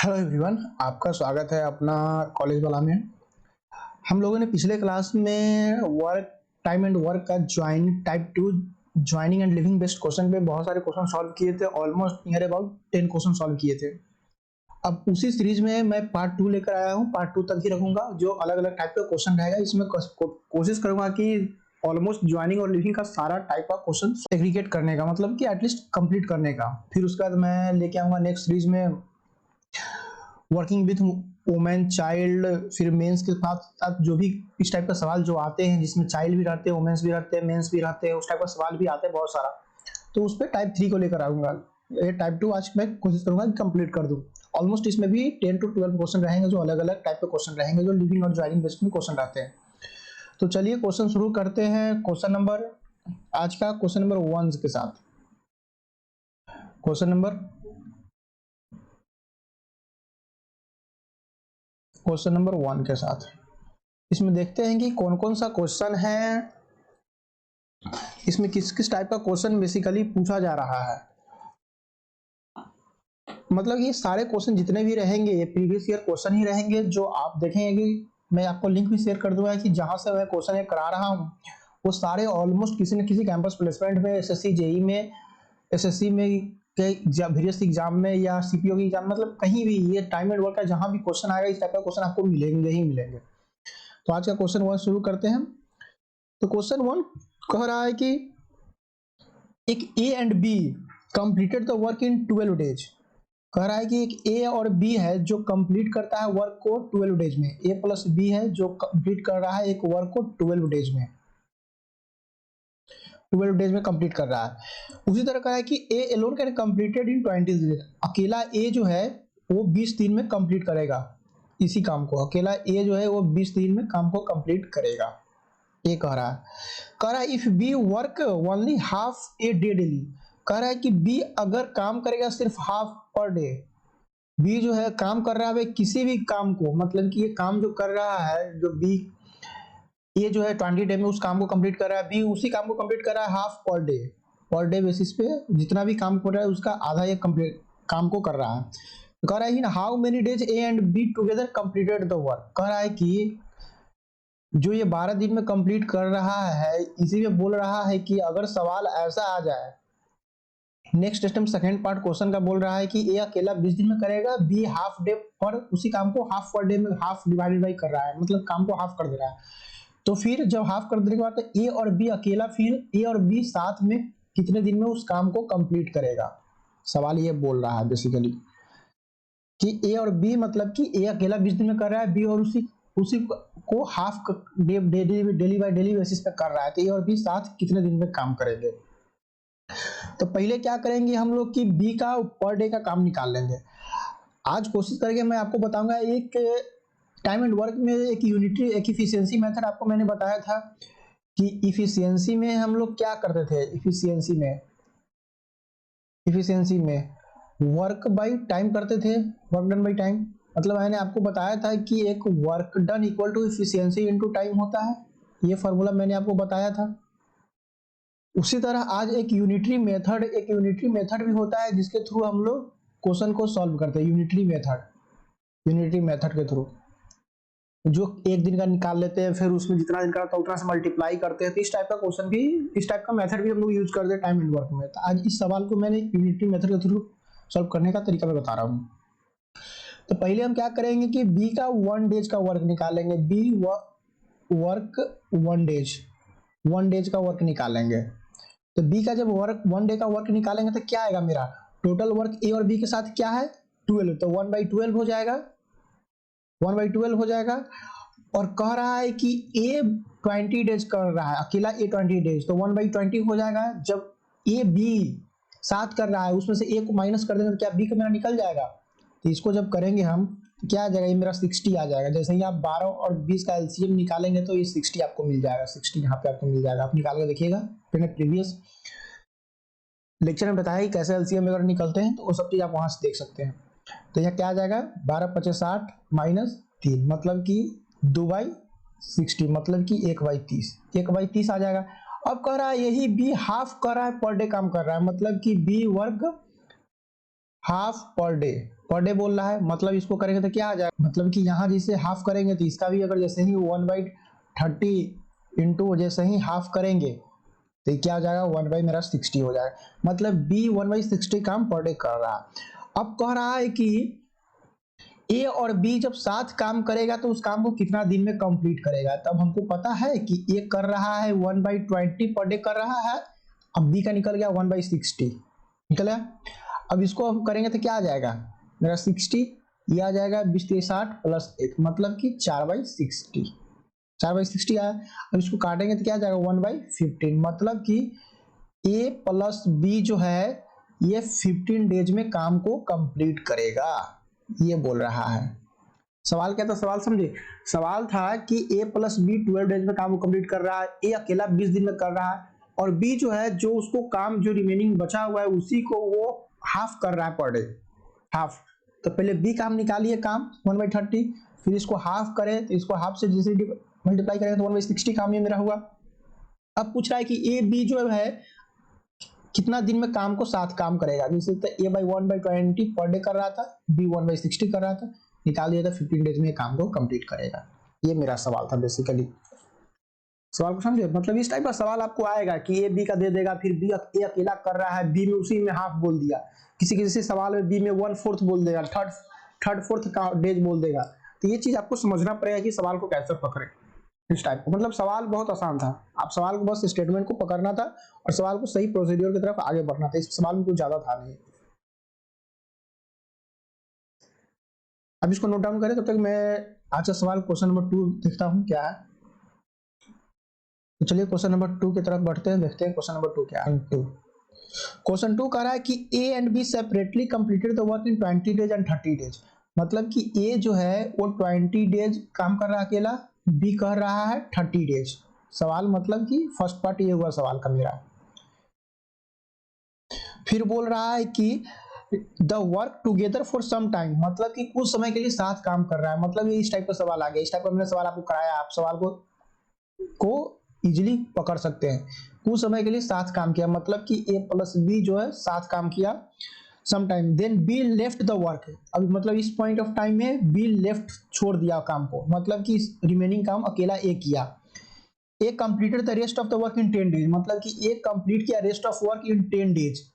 Hello everyone, आपका स्वागत है अपना कॉलेज वाला में। हम लोगों ने पिछले क्लास में वर्क टाइम एंड वर्क का type 2 joining and living based question पे बहुत सारे क्वेश्चन सॉल्व किए थे। Almost near about 10 question solve किए थे। अब उसी सीरीज में मैं पार्ट 2 लेकर आया हूँ। पार्ट 2 तक ही रखूंगा, जो अलग अलग टाइप का क्वेश्चन रहेगा। इसमें कोशिश करूंगा कि ऑलमोस्ट ज्वाइनिंग और लिविंग का सारा टाइप का क्वेश्चन एग्रीगेट करने का, मतलब कि एटलीस्ट कंप्लीट करने का। फिर उसके बाद मैं लेके आऊंगा नेक्स्ट सीरीज में वर्किंग विथ वुमेन चाइल्ड, फिर मेंस के साथ साथ जो भी इस टाइप का सवाल जो आते हैं, जिसमें चाइल्ड भी रहते हैं, वुमेन्स भी रहते हैं, मेंस भी रहते हैं, उस टाइप का सवाल भी आते हैं बहुत सारा। तो उस पर टाइप 3 को लेकर आऊंगा। ये टाइप 2 आज मैं कोशिश करूंगा कि कंप्लीट कर दूं। ऑलमोस्ट इसमें भी 10 to 12 क्वेश्चन रहेंगे, जो अलग अलग टाइप के क्वेश्चन रहेंगे, जो लिविंग और ज्वाइनिंग बेस्ड में क्वेश्चन रहते हैं। तो चलिए क्वेश्चन शुरू करते हैं। आज का क्वेश्चन नंबर 1 के साथ। क्वेश्चन नंबर 1 के साथ इसमें देखते हैं कि कौन कौन सा क्वेश्चन है, इसमें किस किस टाइप का क्वेश्चन बेसिकली पूछा जा रहा है। मतलब ये सारे क्वेश्चन जितने भी रहेंगे ये प्रीवियस ईयर क्वेश्चन ही रहेंगे, जो आप देखेंगे कि मैं आपको लिंक भी शेयर कर दूंगा कि जहां से मैं क्वेश्चन करा रहा हूँ वो सारे ऑलमोस्ट किसी न किसी कैंपस प्लेसमेंट में, एसएससी जेई में, एसएससी में के वेरियस एग्जाम में, या सीपीओ की एग्जाम, मतलब कहीं भी ये टाइम एंड वर्क का जहां भी क्वेश्चन आएगा इस टाइप का क्वेश्चन आपको मिलेंगे ही मिलेंगे। तो आज का क्वेश्चन 1 शुरू करते हैं। तो क्वेश्चन 1 कह रहा है कि एक ए and be completed the work in 12 days. कह रहा है कि एक ए और बी है जो कंप्लीट करता है वर्क को 12 डेज में। ए प्लस बी है जो कंप्लीट कर रहा है एक वर्क को 12 डेज में, 12 डेज में कंप्लीट कर रहा है। उसी तरह कहा है कि A alone can completed in 20 days. अकेला ए जो है वो 20 दिन में कंप्लीट करेगा इसी काम को। अकेला ए जो है वो 20 दिन में काम को कंप्लीट करेगा, ये कह रहा है if B work only half a day daily. कह रहा है कि बी अगर काम करेगा सिर्फ हाफ पर डे। बी जो है काम कर रहा है किसी भी काम को, मतलब कि ये काम जो कर रहा है, जो बी ये जो है 20 डे में उस काम को कंप्लीट कर रहा है, बी उसी काम को कंप्लीट कर रहा है हाफ पर डे बेसिस पे। जितना भी काम कर रहा है उसका आधा ये कंप्लीट काम को कर रहा है। तो कह रहा है how many days A and be together completed the work. कह रहा है कि जो ये 12 दिन में कंप्लीट कर रहा है, इसी में बोल रहा है कि अगर सवाल ऐसा आ जाए, next step second part question का बोल रहा है कि ए अकेला 20 दिन में करेगा, बी हाफ डे पर उसी काम को हाफ पर डे में हाफ डिवाइडेड बाई कर रहा है, मतलब काम को हाफ कर दे रहा है। तो फिर जब हाफ कर देने के बाद ए और बी अकेला, फिर ए और बी साथ में कितने दिन में उस काम को कंप्लीट करेगा। सवाल ये बोल रहा है बेसिकली कि ए और बी, मतलब कि ए अकेला 20 दिन में कर रहा है, बी और उसी को half daily by daily basis पे कर रहा है। तो ए और बी साथ कितने दिन में काम करेंगे। तो पहले क्या करेंगे हम लोग कि बी का पर डे का काम निकाल लेंगे। आज कोशिश करके मैं आपको बताऊंगा एक टाइम एंड वर्क में एक इफिशियंसी मेथड आपको मैंने बताया था कि इफिशियंसी में हम लोग क्या करते थे। इफिशियंसी में वर्क बाय टाइम करते थे, वर्क डन बाय टाइम। मतलब मैंने आपको बताया था कि एक work done equal to efficiency into time होता है, ये फॉर्मूला मैंने आपको बताया था। उसी तरह आज एक यूनिटरी मेथड भी होता है जिसके थ्रू हम लोग क्वेश्चन को सॉल्व करते हैं। यूनिटरी मेथड के थ्रू जो एक दिन का निकाल लेते हैं, फिर उसमें जितना दिन का होता है उतना से मल्टीप्लाई करते हैं। तो इस टाइप का क्वेश्चन भी, इस टाइप का मेथड भी हम लोग यूज करते हैं टाइम एंड वर्क में। तो आज इस सवाल को मैंने यूनिटरी मेथड के थ्रू सॉल्व करने का तरीका मैं बता रहा हूँ। तो पहले हम क्या करेंगे कि बी का 1 डेज का वर्क निकालेंगे। बी वर्क 1 डेज का वर्क निकालेंगे। तो बी का जब वर्क 1 डे का वर्क निकालेंगे तो क्या आएगा, मेरा टोटल वर्क ए और बी के साथ क्या है 12, तो 1/12 हो जाएगा, 1/12 हो जाएगा। और कह रहा है कि ए 20 डेज कर रहा है, अकेला ए 20 डेज, तो 1/20 हो जाएगा। जब ए बी 7 कर रहा है, उसमें से ए को माइनस कर देंगे तो क्या बी का मेरा निकल जाएगा। तो इसको जब करेंगे हम तो क्या आ जाएगा, ये मेरा 60 आ जाएगा। जैसे ही आप 12 और 20 का एलसीएम निकालेंगे तो ये 60 आपको मिल जाएगा। 60 यहाँ पे आपको मिल जाएगा, आप निकाल के देखिएगा। मैंने प्रीवियस लेक्चर में बताया कि कैसे एलसीएम वगैरह निकलते हैं, तो वो सब चीज आप वहां से देख सकते हैं। तो यहाँ क्या आ जाएगा, 12×5 = 60 - 3, मतलब कि 2/60, मतलब कि 1/30 आ जाएगा। अब कह रहा है यही बी हाफ कर रहा है, पर डे काम कर रहा है, मतलब कि B work half per day बोल रहा है, मतलब इसको करेंगे तो क्या आ जाएगा, मतलब कि यहाँ जैसे हाफ करेंगे तो इसका भी अगर जैसे ही 1/30 इंटू जैसे ही हाफ करेंगे तो ये क्या हो जाएगा, 1 मेरा 60 हो जाएगा। मतलब बी 1/60 काम पर डे कर रहा है। अब कह रहा है कि ए और बी जब साथ काम करेगा तो उस काम को कितना दिन में कंप्लीट करेगा। तब हमको पता है कि ए कर रहा है 1/20 पर डे कर रहा है, अब बी का निकल गया 1/60 निकल गया। अब इसको हम करेंगे तो क्या आ जाएगा मेरा 60, ये आ जाएगा 20×60 प्लस 1 मतलब कि 4/60, 4/60 आया। अब इसको काटेंगे तो क्या आ जाएगा 1/15 मतलब कि ए प्लस बी जो है ये 15 डेज में काम को कंप्लीट करेगा, ये बोल रहा है। सवाल क्या था, सवाल समझे, सवाल था कि ए प्लस बी 12 डेज में काम को कंप्लीट कर रहा है, ए अकेला 20 दिन में कर रहा है, और बी जो है जो उसको काम जो रिमेनिंग बचा हुआ है उसी को वो हाफ कर रहा है पर डे, हाफ। तो पहले बी का हम निकालिए काम 1/30, फिर इसको हाफ करें तो इसको हाफ से जैसे मल्टीप्लाई करें तो 1/60 काम ये मेरा हुआ। अब पूछ रहा है कि ए बी जो है कितना दिन में काम को साथ काम करेगा, जैसे तो ए बाई 1/20 पर डे कर रहा था, बी 1/60 कर रहा था, निकाल दिया था 15 डेज में काम को कंप्लीट करेगा। ये मेरा सवाल था बेसिकली। सवाल को समझे, मतलब इस टाइप का सवाल आपको आएगा कि ए बी का दे देगा, फिर बी ए अकेला कर रहा है, बी में उसी में हाफ बोल दिया, किसी किसी सवाल में बी में 1/4 बोल देगा, थर्ड फोर्थ का डेज बोल देगा। तो ये चीज आपको समझना पड़ेगा कि सवाल को कैसे पकड़े इस टाइप को। मतलब सवाल बहुत आसान था, आप सवाल को बस स्टेटमेंट को पकड़ना था और सवाल को सही प्रोसीड्योर की तरफ आगे बढ़ना था, इस सवाल में कुछ ज्यादा था नहीं। अब इसको नोट डाउन करें, तब तक मैं आज का सवाल क्वेश्चन नंबर 2 देखता हूं क्या है। तो चलिए क्वेश्चन नंबर 2 की तरफ बढ़ते हैं, देखते हैं क्वेश्चन नंबर 2 क्या है। क्वेश्चन 2 कह रहा है कि A and B separately completed the work in 20 days and 30 days. मतलब कि ए जो है वो 20 डेज काम कर रहा है अकेला, बी कर रहा है 30 डेज। सवाल मतलब कि फर्स्ट पार्ट ये हुआ सवाल का मेरा। फिर बोल रहा है कि the work together for some time, मतलब कि कुछ समय के लिए साथ काम कर रहा है। मतलब ये इस टाइप का सवाल आ गया, इस टाइप का मैंने सवाल आपको कराया, आप सवाल को इजिली पकड़ सकते हैं। कुछ समय के लिए साथ काम किया मतलब कि ए प्लस बी जो है साथ काम किया some time, then B left the work. अब मतलब इस पॉइंट ऑफ टाइम में बी लेफ्ट छोड़ दिया काम को, मतलब कि रिमेनिंग काम अकेला ए किया। A completed the rest of the work in 10 days, मतलब कि ए कंप्लीट किया rest of work in 10 days.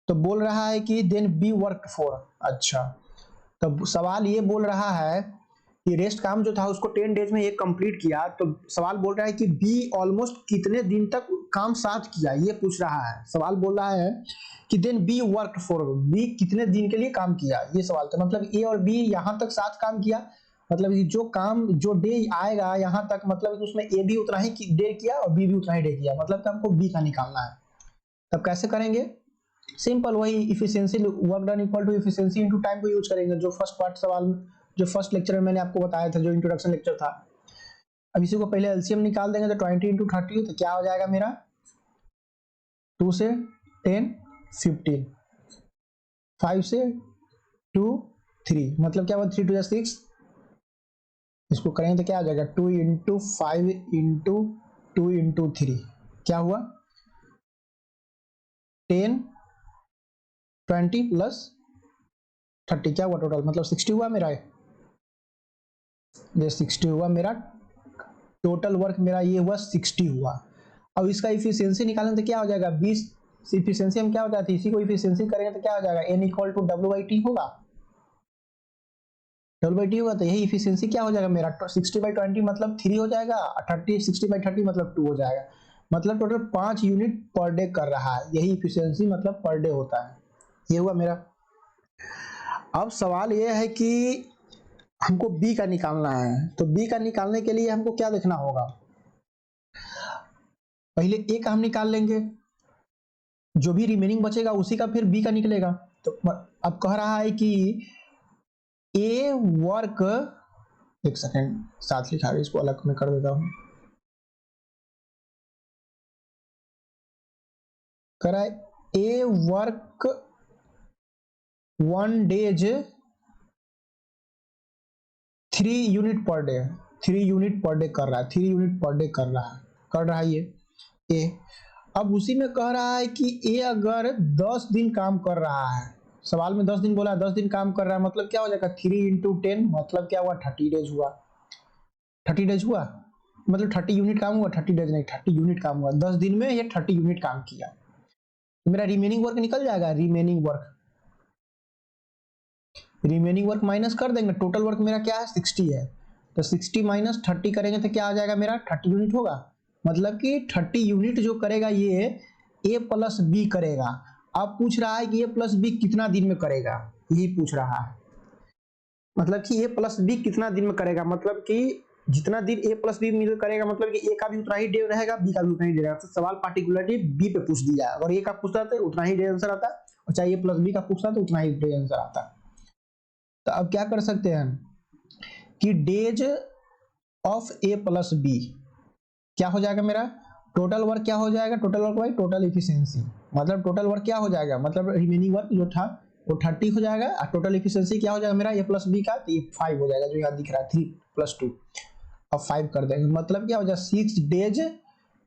तो बोल रहा है कि देन बी वर्क फॉर, अच्छा तो सवाल ये बोल रहा है कि रेस्ट काम जो था उसको 10 डेज में ये कंप्लीट किया, तो सवाल बोल रहा है कि बी ऑलमोस्ट कितने दिन तक काम साथ किया, ये पूछ रहा है। सवाल बोल रहा है कि then B work for, B कितने दिन के लिए काम किया, ये सवाल था। मतलब ए और बी यहां तक साथ काम किया, मतलब जो काम जो डे आएगा यहां तक, मतलब उसमें ए भी उतना ही डे किया और बी भी उतना ही डे किया, मतलब कि हमको बी का निकालना है। तब कैसे करेंगे, सिंपल वही efficiency work done equal to efficiency into time को यूज करेंगे, जो फर्स्ट पार्ट सवाल जो फर्स्ट लेक्चर में मैंने आपको बताया था, जो इंट्रोडक्शन लेक्चर था। अब इसी को पहले एलसीएम निकाल देंगे तो 20 × 30 तो क्या हो जाएगा मेरा 2 से 10 15, 5 से 2 3, मतलब क्या हुआ 3 2 6, इसको करेंगे तो क्या आ जाएगा 2 × 5 × 2 × 3, क्या हुआ 10 20 प्लस 30, क्या हुआ टोटल, मतलब 60 हुआ मेरा, ये 60 हुआ मेरा टोटल वर्क, मेरा ये हुआ 60 हुआ। अब इसका इफिशियंसी निकालेंगे तो क्या हो जाएगा 20, इफिशियंसी हम क्या होता है, इसी को इफिशियंसी करेंगे तो क्या हो जाएगा n = W/T होगा, W/T होगा, तो यही इफिशियंसी क्या हो जाएगा मेरा 60/20 मतलब 3 हो जाएगा, 60/30 मतलब 2 हो जाएगा, मतलब टोटल 5 यूनिट पर डे कर रहा है, यही इफिशियंसी मतलब पर डे होता है। ये हुआ मेरा। अब सवाल ये है कि हमको बी का निकालना है, तो बी का निकालने के लिए हमको क्या देखना होगा, पहले ए का हम निकाल लेंगे, जो भी रिमेनिंग बचेगा उसी का फिर बी का निकलेगा। तो अब कह रहा है कि ए वर्क, एक सेकेंड साथ लिखा है, इसको अलग में कर देता हूं, कह रहा है A work 1 days 3 unit per day, 3 unit per day कर रहा है, 3 यूनिट पर डे कर रहा है ये ए। अब उसी में कह रहा है कि ए अगर 10 दिन काम कर रहा है, सवाल में 10 दिन बोला है, 10 दिन काम कर रहा है, मतलब क्या हो जाएगा 3 इंटू 10, मतलब क्या हुआ 30 डेज हुआ। 30 डेज हुआ मतलब 30 यूनिट काम हुआ, 30 डेज नहीं 30 यूनिट काम हुआ। 10 दिन में ये 30 यूनिट काम किया, तो मेरा रिमेनिंग वर्क निकल जाएगा। रिमेनिंग वर्क माइनस कर देंगे, टोटल वर्क मेरा क्या है 60 है, तो 60 माइनस 30 करेंगे तो क्या आ जाएगा मेरा 30 यूनिट होगा। मतलब कि 30 यूनिट जो करेगा ये ए प्लस बी करेगा। अब पूछ रहा है कि ए प्लस बी कितना दिन में करेगा, यही पूछ रहा है। मतलब कि ए प्लस बी कितना दिन में करेगा, मतलब कि जितना दिन ए प्लस बी मिल करेगा, मतलब कि ए का भी उतना ही डे रहेगा, बी का भी उतना ही डे रहेगा। तो सवाल पार्टिकुलरली बी पे पूछ दिया, अगर ए का पूछता तो उतना ही डे आंसर आता, और चाहे ए प्लस बी का पूछता तो उतना ही डे आंसर आता। तो अब क्या कर सकते हैं कि days of A plus B क्या हो जाएगा मेरा, टोटल वर्क क्या हो जाएगा, total work by total efficiency. मतलब टोटल वर्क क्या हो जाएगा, मतलब रिमेनिंग वर्क जो था वो 30 हो जाएगा, और टोटल इफिशियंसी क्या हो जाएगा मेरा ए प्लस बी का, तो ये 5 हो जाएगा, जो यहाँ दिख रहा है 3 + 2। अब 5 कर देंगे, मतलब क्या हो जाएगा 6 डेज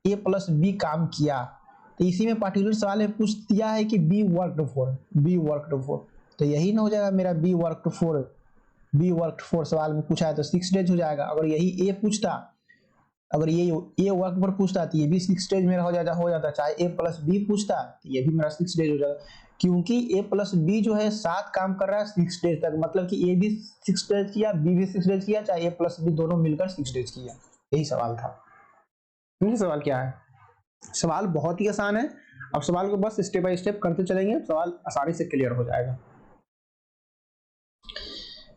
ए प्लस बी काम किया। तो इसी में पार्टिकुलर सवाल में पूछ दिया है कि बी वर्कड फॉर, तो यही ना हो जाएगा मेरा बी वर्कड फॉर सवाल में पूछा है तो 6 डेज हो जाएगा। अगर यही ए पूछता, अगर ये ए वर्क पर पूछता तो ये भी 6 डेज मेरा हो जाता। चाहे ए प्लस बी पूछता तो ये भी मेरा 6 डेज हो जाता, क्योंकि ए प्लस बी जो है 7 काम कर रहा है 6 डेज तक, मतलब कि ए भी 6 डेज किया, बी भी 6 डेज किया, चाहे ए प्लस बी दोनों मिलकर 6 डेज किया। यही सवाल था। ये सवाल क्या है, सवाल बहुत ही आसान है। अब सवाल को बस स्टेप बाय स्टेप करते चलेंगे, सवाल आसानी से क्लियर हो जाएगा।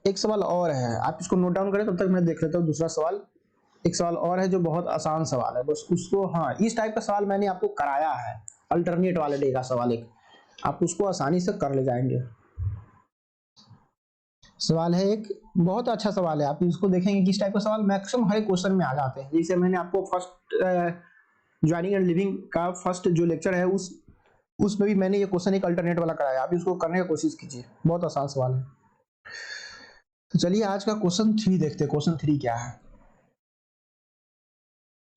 एक सवाल और है, आप इसको नोट डाउन करें, तब तक मैं देख लेता हूँ दूसरा सवाल। एक सवाल और है जो बहुत आसान सवाल है, बस उसको, हाँ इस टाइप का सवाल मैंने आपको कराया है, अल्टरनेट वाले डे का सवाल एक, आप उसको आसानी से कर ले जाएंगे। सवाल है एक बहुत अच्छा सवाल है, आप इसको देखेंगे किस टाइप का सवाल मैक्सिमम हर एक क्वेश्चन में आ जाते हैं। जैसे मैंने आपको फर्स्ट ज्वाइनिंग एंड लिविंग का फर्स्ट जो लेक्चर है उसमें भी मैंने ये क्वेश्चन एक अल्टरनेट वाला कराया, आप इसको करने की कोशिश कीजिए, बहुत आसान सवाल है। तो चलिए आज का क्वेश्चन 3 देखते हैं। क्वेश्चन 3 क्या है,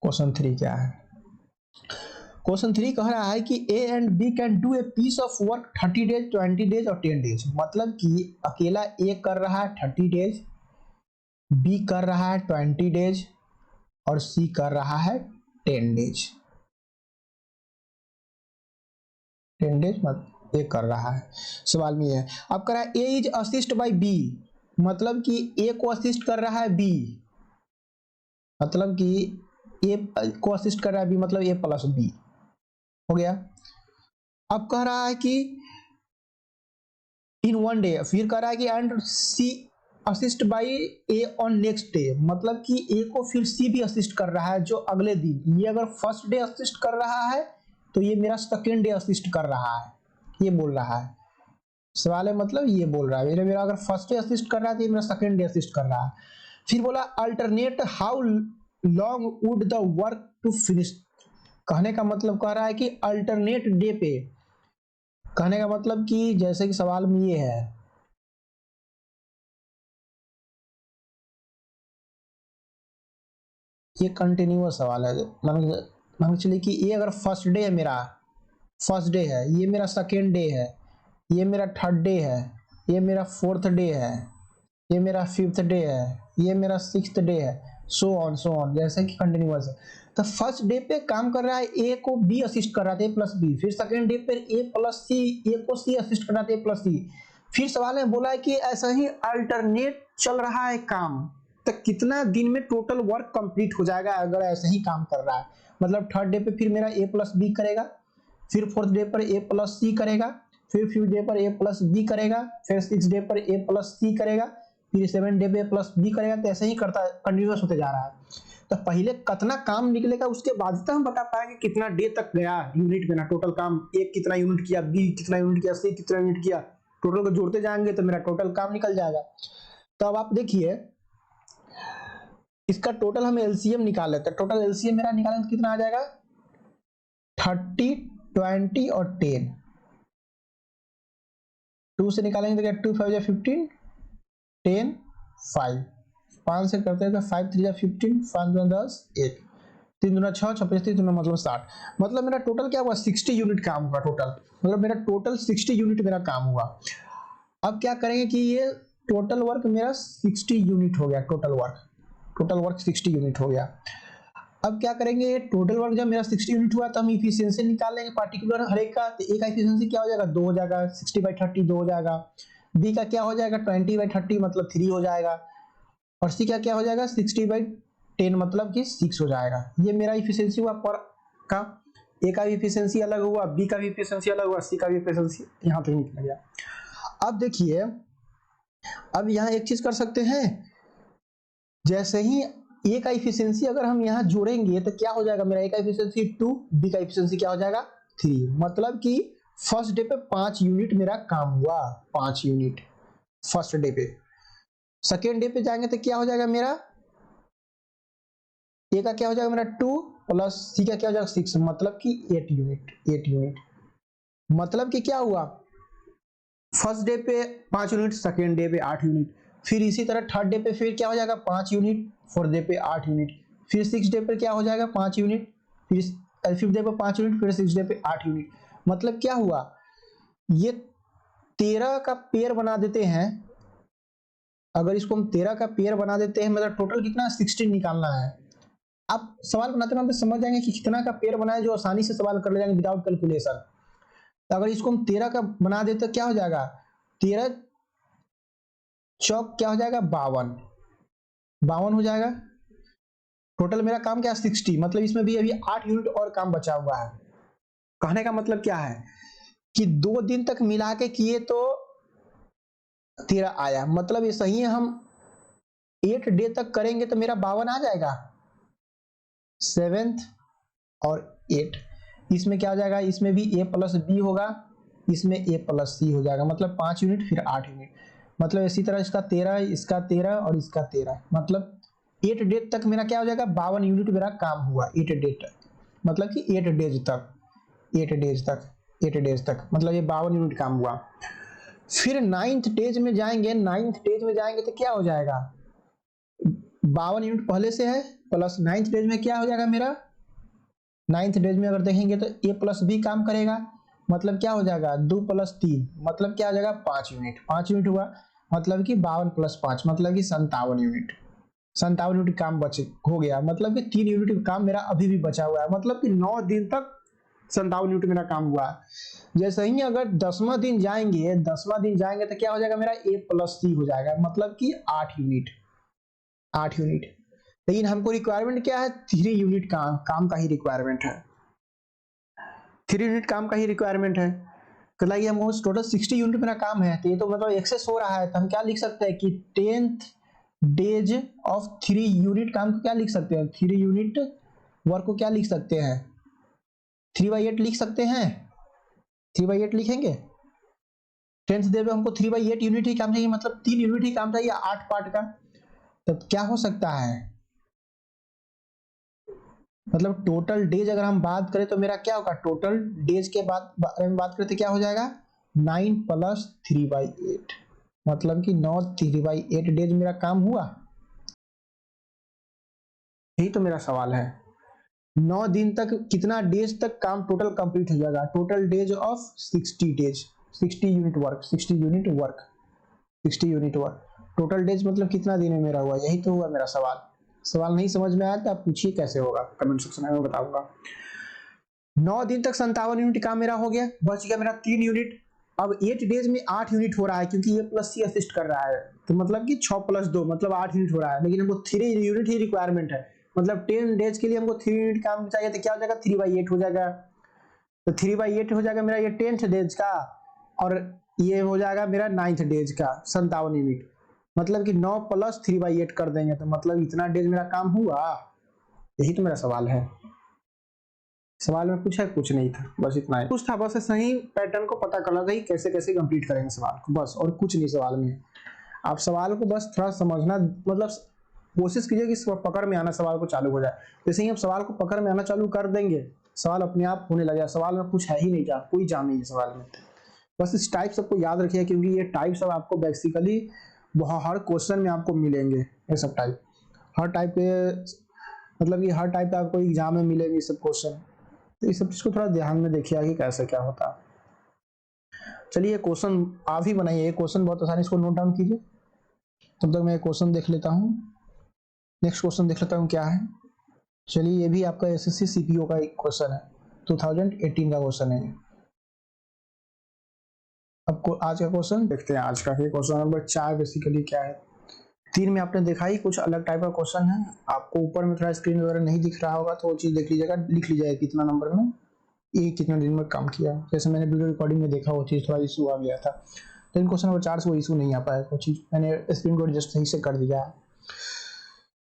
क्वेश्चन 3 क्या है, क्वेश्चन 3 कह रहा है कि A and B can do a piece of work 30 days 20 days और 10 डेज। मतलब कि अकेला ए कर रहा है 30 डेज, बी कर रहा है 20 डेज और सी कर रहा है 10 डेज। 10 डेज मतलब ए कर रहा है, सवाल में है। अब कर रहा है ए इज असिस्ट बाय बी, मतलब कि ए को असिस्ट कर रहा है बी, मतलब कि ए को असिस्ट कर रहा है बी, मतलब ए प्लस बी हो गया। अब कह रहा है कि इन 1 डे, फिर कह रहा है कि and C assist by A on next day, मतलब कि ए को फिर सी भी असिस्ट कर रहा है जो अगले दिन। ये अगर फर्स्ट डे असिस्ट कर रहा है तो ये मेरा सेकेंड डे असिस्ट कर रहा है, ये बोल रहा है सवाल है, मतलब ये बोल रहा है मेरा अगर फर्स्ट डे असिस्ट कर रहा है तो ये मेरा सेकेंड डे असिस्ट कर रहा है। फिर बोला alternate how long would the work to finish, कहने का मतलब कह रहा है कि अल्टरनेट डे पे, कहने का मतलब कि जैसे कि सवाल में ये है, ये कंटिन्यूअस सवाल है। मान चलिए कि ये अगर फर्स्ट डे है, मेरा फर्स्ट डे है, ये मेरा सेकेंड डे है, ये मेरा थर्ड डे है, ये मेरा फोर्थ डे है, ये मेरा फिफ्थ डे है, ये मेरा सिक्स्थ डे है, सो ऑन जैसे कि कंटिन्यूअस है। तो फर्स्ट डे पे काम कर रहा है ए को बी असिस्ट कर रहा था ए प्लस बी, फिर सेकेंड डे पे ए प्लस सी, ए को सी असिस्ट कर रहा था ए प्लस सी। फिर सवाल में बोला है कि ऐसा ही अल्टरनेट चल रहा है काम, तो कितना दिन में टोटल वर्क कंप्लीट हो जाएगा अगर ऐसे ही काम कर रहा है। मतलब थर्ड डे पे फिर मेरा ए प्लस बी करेगा, फिर फोर्थ डे पर ए प्लस सी करेगा, फिर फिफ्थ डे पर ए प्लस बी करेगा, फिर सिक्स डे पर ए प्लस सी करेगा, फिर 7 डे पे प्लस बी करेगा। तो ऐसे ही करता कंटिन्यूअस होते जा रहा है। तो पहले कितना काम निकलेगा उसके बाद तो हम बता पाएंगे कितना डे तक गया यूनिट में ना, टोटल काम ए कितना यूनिट किया, बी कितना यूनिट किया, सी कितना यूनिट किया, टोटल को जोड़ते जाएंगे तो मेरा टोटल काम निकल जाएगा। तो अब आप देखिए इसका टोटल हम एलसीएम निकाल लेते हैं। टोटल एलसीएम मेरा निकालेंगे तो कितना आ जाएगा 30, 20 और 10। 2 से निकालेंगे तो क्या 2 5 15, 10 5, 5 से करते हैं तो 5 3 15, 5 2 10, 1 3 2 6 6 5 3 मतलब 60। मतलब मेरा टोटल क्या हुआ 60 यूनिट काम हुआ टोटल, मतलब मेरा टोटल 60 यूनिट मेरा काम हुआ। अब क्या करेंगे कि ये टोटल वर्क मेरा 60 यूनिट हो गया, टोटल वर्क 60 यूनिट हो गया। अब क्या करेंगे, टोटल वर्क जब मेरा 60 यूनिट हुआ तो हम इफिशियंसी निकाल लेंगे पार्टिकुलर हर एक का। तो ए का इफिशियंसी क्या हो जाएगा, 2 हो जाएगा, 60/30 2 हो जाएगा। बी का क्या हो जाएगा, 20/30 मतलब 3 हो जाएगा। और सी का क्या हो जाएगा, 60/10 मतलब कि 6 हो जाएगा। ये मेरा इफिशियंसी हुआ पर का। ए का भी इफिशियंसी अलग हुआ, बी का भी इफिशियंसी अलग हुआ, सी का भी इफिशियंसी यहाँ तक निकल गया। अब देखिए, अब यहाँ एक चीज कर सकते हैं, जैसे ही ए का इफिशियंसी अगर हम यहाँ जोड़ेंगे तो क्या हो जाएगा, मेरा ए का इफिशियंसी 2, बी का इफिशियंसी क्या हो जाएगा 3। मतलब कि फर्स्ट डे पे 5 यूनिट मेरा काम हुआ, 5 यूनिट फर्स्ट डे पे। सेकेंड डे पे जाएंगे तो क्या हो जाएगा, मेरा ए का क्या हो जाएगा, मेरा 2 प्लस सी का क्या हो जाएगा 6, मतलब कि 8 यूनिट। मतलब कि क्या हुआ, फर्स्ट डे पे 5 यूनिट, सेकेंड डे पे 8 यूनिट, फिर इसी तरह थर्ड डे पे फिर क्या हो जाएगा 5 यूनिट, फोर्थ डे पे 8 यूनिट, फिर सिक्स डे पे क्या हो जाएगा 5 यूनिट, फिर फिफ्थ डे पे 5 यूनिट, फिर सिक्स डे पे 8 यूनिट। मतलब क्या हुआ, ये 13 का पेयर बना देते हैं। अगर इसको हम 13 का पेयर बना देते हैं, मतलब टोटल कितना 16 निकालना है। आप सवाल बनाते बनाते समझ जाएंगे कि कितना का पेयर बनाए, जो आसानी से सवाल कर ले जाएंगे विदाउट कैलकुलेशन। तो अगर इसको हम 13 का बना देते तो क्या हो जाएगा, 13 चौक क्या हो जाएगा 52 हो जाएगा। टोटल मेरा काम क्या है 60, मतलब इसमें भी अभी 8 यूनिट और काम बचा हुआ है। कहने का मतलब क्या है कि 2 दिन तक मिला के किए तो 13 आया, मतलब ये सही है। हम 8 डे तक करेंगे तो मेरा 52 आ जाएगा, 7th और 8। इसमें क्या हो जाएगा, इसमें भी ए प्लस बी होगा, इसमें ए प्लस सी हो जाएगा, मतलब 5 यूनिट फिर 8 यूनिट। मतलब इसी तरह इसका 13, इसका 13 और इसका 13, मतलब 8 डेज तक मेरा क्या हो जाएगा 52 यूनिट मेरा काम हुआ 8 डेज तक, मतलब कि 8 डेज तक, 8 डेज तक मतलब ये 52 यूनिट काम हुआ। फिर 9th डेज में जाएंगे, 9th डेज में जाएंगे तो क्या हो जाएगा, 52 यूनिट पहले से है, प्लस 9th डेज में क्या हो जाएगा मेरा, 9th डेज में अगर देखेंगे तो ए प्लस बी काम करेगा, मतलब क्या हो जाएगा 2 + 3, मतलब क्या हो जाएगा 5 यूनिट, 5 यूनिट हुआ, मतलब कि 52 + 5 मतलब कि 57 यूनिट, 57 यूनिट काम बचे हो गया। मतलब कि 3 यूनिट काम मेरा अभी भी बचा हुआ है, मतलब कि 9 दिन तक 57 यूनिट मेरा काम हुआ है। जैसे ही अगर 10वां दिन जाएंगे तो क्या हो जाएगा मेरा ए प्लस सी हो जाएगा, मतलब कि 8 यूनिट, 8 यूनिट। लेकिन हमको रिक्वायरमेंट क्या है, 3 यूनिट काम का ही रिक्वायरमेंट है, 3 यूनिट काम का ही रिक्वायरमेंट है। तो लाइए हम टोटल 60 यूनिट मेरा काम है, तो ये तो मतलब एक्सेस हो रहा है। तो हम क्या लिख सकते हैं कि 10th डेज ऑफ 3 यूनिट काम को क्या लिख सकते हैं, 3 यूनिट वर्क को क्या लिख सकते हैं, 3/8 लिख सकते हैं, 3/8 लिखेंगे। 10th डे पे हमको 3/8 यूनिट ही काम चाहिए, मतलब 3 यूनिट ही काम चाहिए 8 पार्ट का। तो क्या हो सकता है, मतलब टोटल डेज अगर हम बात करें तो मेरा क्या होगा, टोटल डेज के बारे में बात करें तो क्या हो जाएगा 9 + 3/8, मतलब कि 9 3/8 डेज मेरा काम हुआ। यही तो मेरा सवाल है, 9 दिन तक कितना डेज तक काम टोटल कंप्लीट हो जाएगा, total days of 60 days, 60 unit work, 60 unit work total days, मतलब कितना दिन में मेरा हुआ। यही तो हुआ मेरा सवाल नहीं समझ में आया तो आप पूछिए कैसे होगा, कमेंट सेक्शन में मैं बताऊंगा। 9 दिन तक 57 यूनिट काम मेरा हो गया, बच गया मेरा 3 यूनिट। अब 8 डेज में 8 यूनिट हो रहा है, क्योंकि ये प्लस सी असिस्ट कर रहा है, तो मतलब कि 6 + 2 मतलब 8 यूनिट हो रहा है। लेकिन हमको 3 यूनिट ही रिक्वायरमेंट है, मतलब 10 डेज के लिए हमको 3 यूनिट काम चाहिए, तो क्या हो जाएगा 3/8 हो जाएगा। तो 3/8 हो जाएगा मेरा ये 10th डेज का, और ये हो जाएगा मेरा 9th डेज का 57 यूनिट, मतलब कि 9 + 3/8 कर देंगे, तो मतलब इतना डेज मेरा काम हुआ। यही तो मेरा सवाल है। सवाल में कुछ है, कुछ नहीं था, बस इतना ही कुछ था, बस सही पैटर्न को पता करना था कि कैसे कैसे कंप्लीट करेंगे सवाल को, बस और कुछ नहीं सवाल में। आप सवाल को बस थोड़ा समझना, मतलब कोशिश कीजिए कि पकड़ में आना सवाल को चालू हो जाए। जैसे ही आप सवाल को पकड़ में आना चालू कर देंगे, सवाल अपने आप होने लगेगा। सवाल में कुछ है ही नहीं, कोई जान नहीं है सवाल में। बस इस टाइप सबको याद रखिए, क्योंकि ये टाइप सब आपको बेसिकली हर क्वेश्चन में आपको मिलेंगे। ये सब टाइप हर टाइप के, मतलब कि हर टाइप का आपको एग्जाम में मिलेंगे ये सब क्वेश्चन। तो इस सब चीज को थोड़ा ध्यान में देखिए कि कैसे क्या होता है। चलिए क्वेश्चन आप ही बनाइए, क्वेश्चन बहुत आसानी, इसको नोट डाउन कीजिए। तब तक मैं क्वेश्चन देख लेता हूँ, नेक्स्ट क्वेश्चन देख लेता हूँ क्या है। चलिए ये भी आपका एसएससी सीपीओ का एक क्वेश्चन है, 2018 का क्वेश्चन है। आपको आज का क्वेश्चन देखते हैं। आज का क्वेश्चन नंबर 4 बेसिकली क्या है, 3 में आपने देखा ही कुछ अलग टाइप का क्वेश्चन है। आपको ऊपर में थोड़ा स्क्रीन वगैरह नहीं दिख रहा होगा तो वो चीज़ देख लीजिएगा, लिख लीजिएगा कितना नंबर में ये कितना दिन में काम किया। जैसे मैंने वीडियो रिकॉर्डिंग में देखा वो चीज़ थोड़ा इशू आ गया था, लेकिन क्वेश्चन नंबर 4 से वो इशू नहीं आ पाया, वो चीज़ मैंने स्क्रीन को एडजस्ट सही से कर दिया है।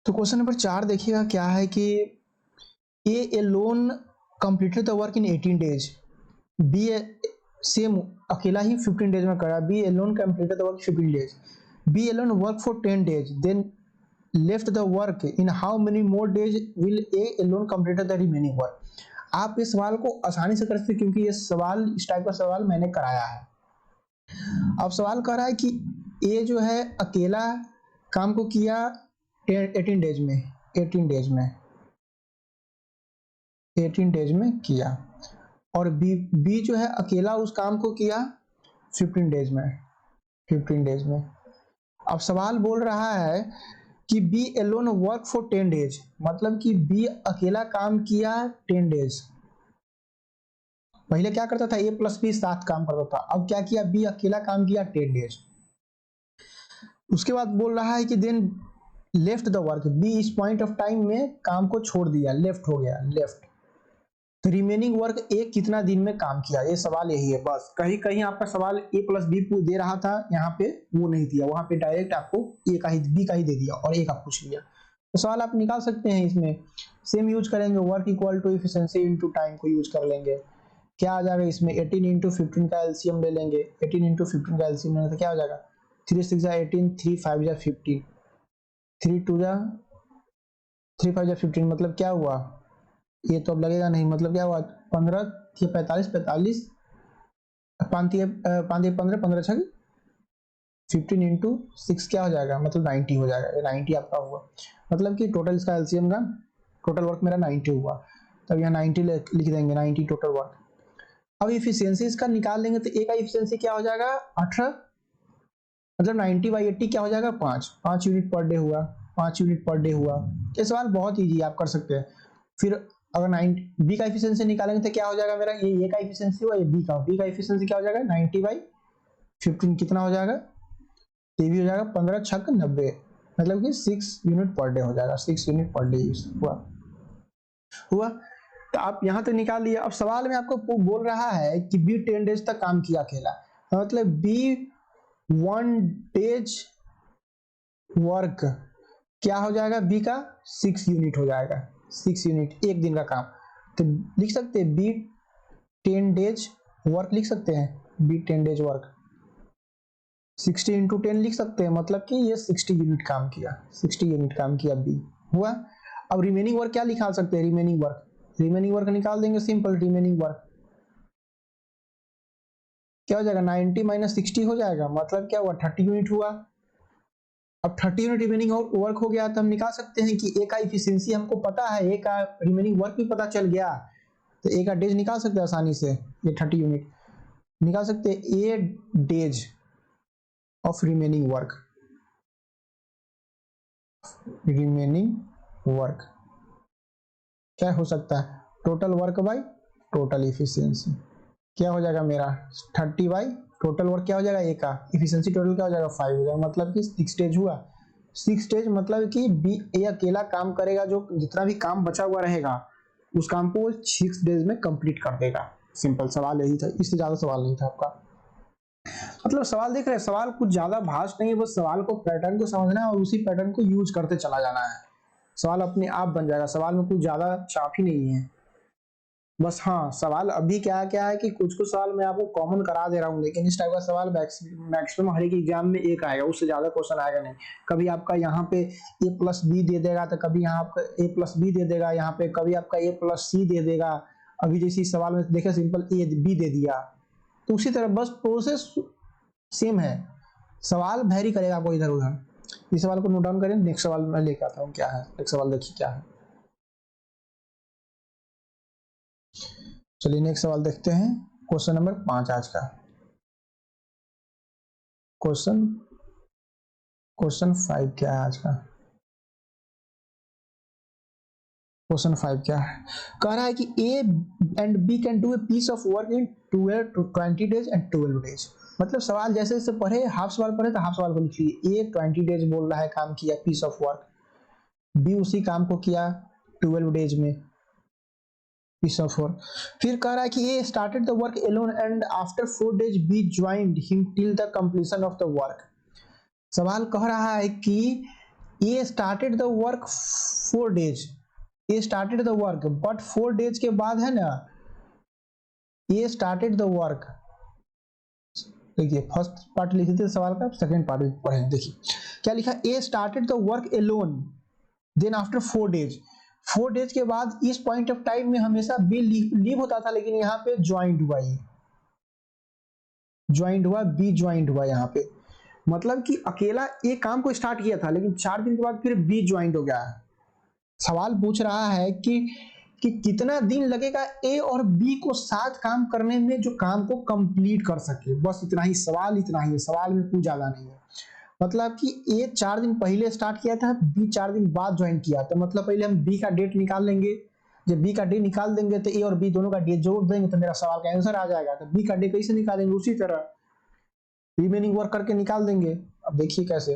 तो क्वेश्चन नंबर 4 देखिएगा क्या है कि A alone completed the work in 18 days, B same अकेला ही 15 डेज में करा, B alone completed the work 15 days, B alone work for 10 days, then left the work in how many more days will A alone completed the remaining work. आप इस सवाल को आसानी से कर सकते हैं क्योंकि ये सवाल, इस टाइप का सवाल मैंने कराया है। अब सवाल कह रहा है कि ए जो है अकेला काम को किया 18 डेज में, 18 डेज में किया, और बी जो है अकेला उस काम को किया 15 डेज में। अब सवाल बोल रहा है कि B alone work for 10 days, मतलब कि बी अकेला काम किया 10 डेज। पहले क्या करता था, ए प्लस बी साथ काम करता था, अब क्या किया, बी अकेला काम किया 10 डेज। उसके बाद बोल रहा है कि then left the work, B इस पॉइंट ऑफ टाइम में काम को छोड़ दिया, लेफ्ट हो गया, लेफ्ट। तो रिमेनिंग वर्क ए कितना दिन में काम किया, ये सवाल यही है बस। कहीं कहीं आपका सवाल ए प्लस बी दे रहा था, यहाँ पे वो नहीं दिया, वहां पे डायरेक्ट आपको ए का ही बी का ही दे दिया और ए का पूछ लिया। तो सवाल आप निकाल सकते हैं, इसमें सेम यूज करेंगे, work equal to efficiency into time को यूज कर लेंगे। क्या आ जाएगा इसमें, 18 इंटू 15 का एलसीएम ले लेंगे, 18 इंटू 15 का एलसीएम लेंगे तो क्या हो जाएगा, 3 6 18, 3 5 15, 3 2 3 5 15, मतलब क्या हुआ, ये तो अब लगेगा नहीं, मतलब क्या हुआ 15 45 45 5 15 15 6 15 इंटू 6 क्या हो जाएगा, मतलब 90 हो जाएगा, ये 90 आपका हुआ। मतलब कि टोटल इसका एलसीएम का टोटल वर्क मेरा 90 हुआ, तब यहाँ 90 लिख देंगे, 90 टोटल वर्क। अब इफिशियंसी इसका निकाल लेंगे तो ए का इफिशियंसी क्या हो जाएगा 18, मतलब 90/80 क्या हो जाएगा 5 यूनिट पर डे हुआ, 5 यूनिट पर डे हुआ। ये सवाल बहुत ईजी आप कर सकते हैं। फिर अगर 9 बी का इफिशियंसी निकालेंगे तो क्या हो जाएगा मेरा, ये ए का इफिशियंसी हुआ, ये बी का इफिशियंसी क्या हो जाएगा 90/15 कितना हो जाएगा, ये भी हो जाएगा 15 छक 90, मतलब कि 6 यूनिट पर डे हो जाएगा, 6 यूनिट पर डे हुआ। तो आप यहाँ तक निकाल लिया। अब सवाल में आपको बोल रहा है कि बी 10 डेज तक काम किया अकेला, मतलब बी 1 डेज वर्क क्या हो जाएगा, बी का 6 यूनिट हो जाएगा, 6 यूनिट एक दिन का काम। तो लिख सकते हैं बी 10 डेज वर्क, लिख सकते हैं बी 10 डेज वर्क 60 इंटू 10 लिख सकते हैं, मतलब कि ये 60 यूनिट काम किया, 60 यूनिट काम किया बी हुआ। अब रिमेनिंग वर्क क्या निकाल सकते हैं, रिमेनिंग वर्क निकाल देंगे, सिंपल रिमेनिंग वर्क क्या हो जाएगा 90 माइनस 60 हो जाएगा, मतलब क्या हुआ 30 यूनिट हुआ। अब 30 यूनिट रिमेनिंग वर्क हो गया तो हम निकाल सकते हैं कि ए का इफिशियंसी हमको पता है, ए का रिमेनिंग वर्क भी पता चल गया, तो ए का डेज निकाल सकते हैं आसानी से, ये 30 यूनिट निकाल सकते हैं, ए डेज ऑफ रिमेनिंग वर्क क्या हो सकता है, total work by total efficiency क्या हो जाएगा मेरा 30 बाई टोटल वर्क क्या हो जाएगा, ए का इफिशियंसी टोटल क्या हो जाएगा 5 हो जाएगा, मतलब कि 6 स्टेज हुआ। 6 स्टेज मतलब कि बी ए अकेला काम करेगा, जो जितना भी काम बचा हुआ रहेगा उस काम को 6 डेज में कंप्लीट कर देगा। सिंपल सवाल यही था, इससे ज्यादा सवाल नहीं था आपका। मतलब सवाल देख रहे हैं, सवाल कुछ ज्यादा भाष नहीं है, बस सवाल को पैटर्न को समझना है और उसी पैटर्न को यूज करते चला जाना है, सवाल अपने आप बन जाएगा। सवाल में कुछ ज्यादा चाप ही नहीं है, बस हाँ सवाल अभी क्या है कि कुछ सवाल मैं आपको कॉमन करा दे रहा हूँ, लेकिन इस टाइप का सवाल मैक्सिमम हर एक एग्जाम में एक आएगा, उससे ज्यादा क्वेश्चन आएगा नहीं। कभी आपका यहाँ पे ए प्लस बी दे देगा, तो कभी यहाँ आपका ए प्लस बी दे देगा, यहाँ पे कभी आपका ए प्लस सी दे देगा। अभी जैसे सवाल में देखा सिंपल ए बी दे दिया, तो उसी तरह बस प्रोसेस सेम है, सवाल वेरी करेगा आपको इधर उधर। इस सवाल को नोट डाउन करें, नेक्स्ट सवाल मैं लेके आता हूँ क्या है, नेक्स्ट सवाल देखिए क्या है। चलिए नेक्स्ट सवाल देखते हैं, क्वेश्चन नंबर 5 आज का। क्वेश्चन क्वेश्चन 5 क्या है आज का? क्वेश्चन 5 क्या है? कह रहा है कि A and B can do a piece of work in 12 to 20 days and 12 days। मतलब सवाल जैसे जैसे पढ़े, हाफ सवाल पढ़े तो हाफ सवाल को लिख लिए। ए 20 days बोल रहा है काम किया, पीस ऑफ वर्क। बी उसी काम को किया 12 days में, पीस ऑफ वर्क। फिर कह रहा है कि A started the work alone and after 4 days B joined him till the completion of the work. सवाल कह रहा है कि A started the work 4 days, A started the work, but 4 days के बाद है ना, ए स्टार्टेड द वर्क। देखिए फर्स्ट पार्ट लिखे थे सवाल का, सेकंड पार्ट भी पढ़े। देखिए क्या लिखा, A started the work alone then after 4 days। 4 days के बाद इस पॉइंट ऑफ टाइम में हमेशा बी लीव होता था, लेकिन यहाँ पे ज्वाइंट हुआ, ये ज्वाइंट हुआ, बी ज्वाइंट हुआ यहाँ पे। मतलब कि अकेला ए काम को स्टार्ट किया था, लेकिन 4 दिन के बाद फिर बी ज्वाइंट हो गया। सवाल पूछ रहा है कि कितना दिन लगेगा ए और बी को साथ काम करने में, जो काम को कंप्लीट कर सके। बस इतना ही सवाल, इतना ही है सवाल में, कुछ ज्यादा नहीं है। मतलब कि ए 4 दिन पहले स्टार्ट किया था, बी 4 दिन बाद ज्वाइन किया। तो मतलब पहले हम बी का डेट निकाल लेंगे। जब बी का डे निकाल देंगे तो ए और बी दोनों का डे जोड़ देंगे तो मेरा सवाल का आंसर आ जाएगा। तो बी का डे कैसे निकालेंगे, उसी तरह रिमेनिंग वर्क करके निकाल देंगे। अब देखिए कैसे,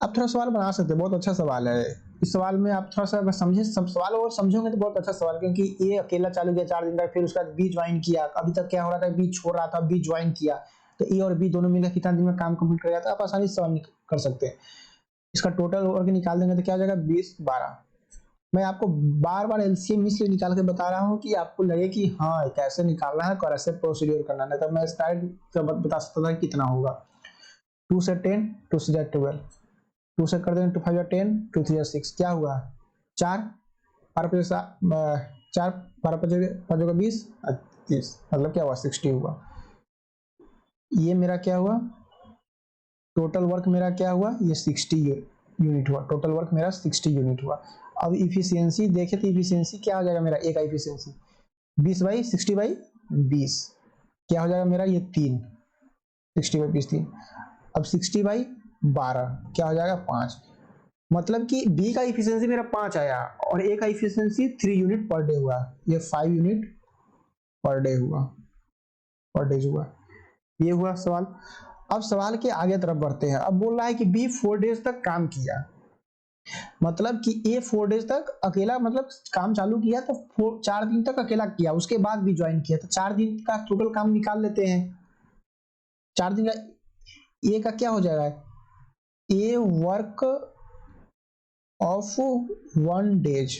आप थोड़ा सवाल बना सकते हैं, बहुत अच्छा सवाल है। इस सवाल में आप थोड़ा सा अगर समझे, सब सवाल और समझोगे तो बहुत अच्छा सवाल, क्योंकि ये अकेला चालू किया 4 दिन तक, फिर उसका बी ज्वाइन किया। अभी तक क्या हो रहा था, बी छोड़ रहा था, बी ज्वाइन किया। तो ए और बी दोनों मिलकर कितना दिन में काम कंप्लीट कर जाता है, आप आसानी से सवाल कर सकते हैं। इसका टोटल वर्क निकाल देंगे तो क्या हो जाएगा, 20 12। मैं आपको बार बार एलसीएम इसलिए निकाल के बता रहा हूँ कि आपको लगे कि हाँ कैसे निकालना है, कैसे प्रोसीड्यूर करना है। तब मैं स्टार्ट बता सकता था कितना होगा। 2 से 10, 2 से 12, 2 से कर देंगे 2 5 10, 2 3 6, क्या हुआ 4, 12 4 12 5 का 20 30, मतलब क्या हुआ 60 हुआ। ये मेरा क्या हुआ, टोटल वर्क मेरा क्या हुआ, ये 60 यूनिट हुआ। टोटल वर्क मेरा 60 यूनिट हुआ। अब इफिशियंसी देखे तो इफिशियंसी क्या हो जाएगा मेरा, ए का इफिशियंसी 20/60/20, क्या हो जाएगा मेरा, ये 3, 60/20 3। अब 60/12 क्या हो जाएगा 5। मतलब कि बी का इफिशियंसी मेरा 5 आया और ए का इफिशियंसी 3 यूनिट पर डे हुआ। ये 5 यूनिट पर डे हुआ, पर डे हुआ। ये हुआ सवाल। अब सवाल के आगे तरफ बढ़ते हैं। अब बोल रहा है कि बी 4 डेज तक काम किया, मतलब कि ए 4 डेज तक अकेला, मतलब काम चालू किया तो 4 दिन तक अकेला किया, उसके बाद भी ज्वाइन किया। तो 4 दिन का टोटल काम निकाल लेते हैं। 4 दिन का ए का क्या हो जाएगा, ए वर्क ऑफ 1 डेज,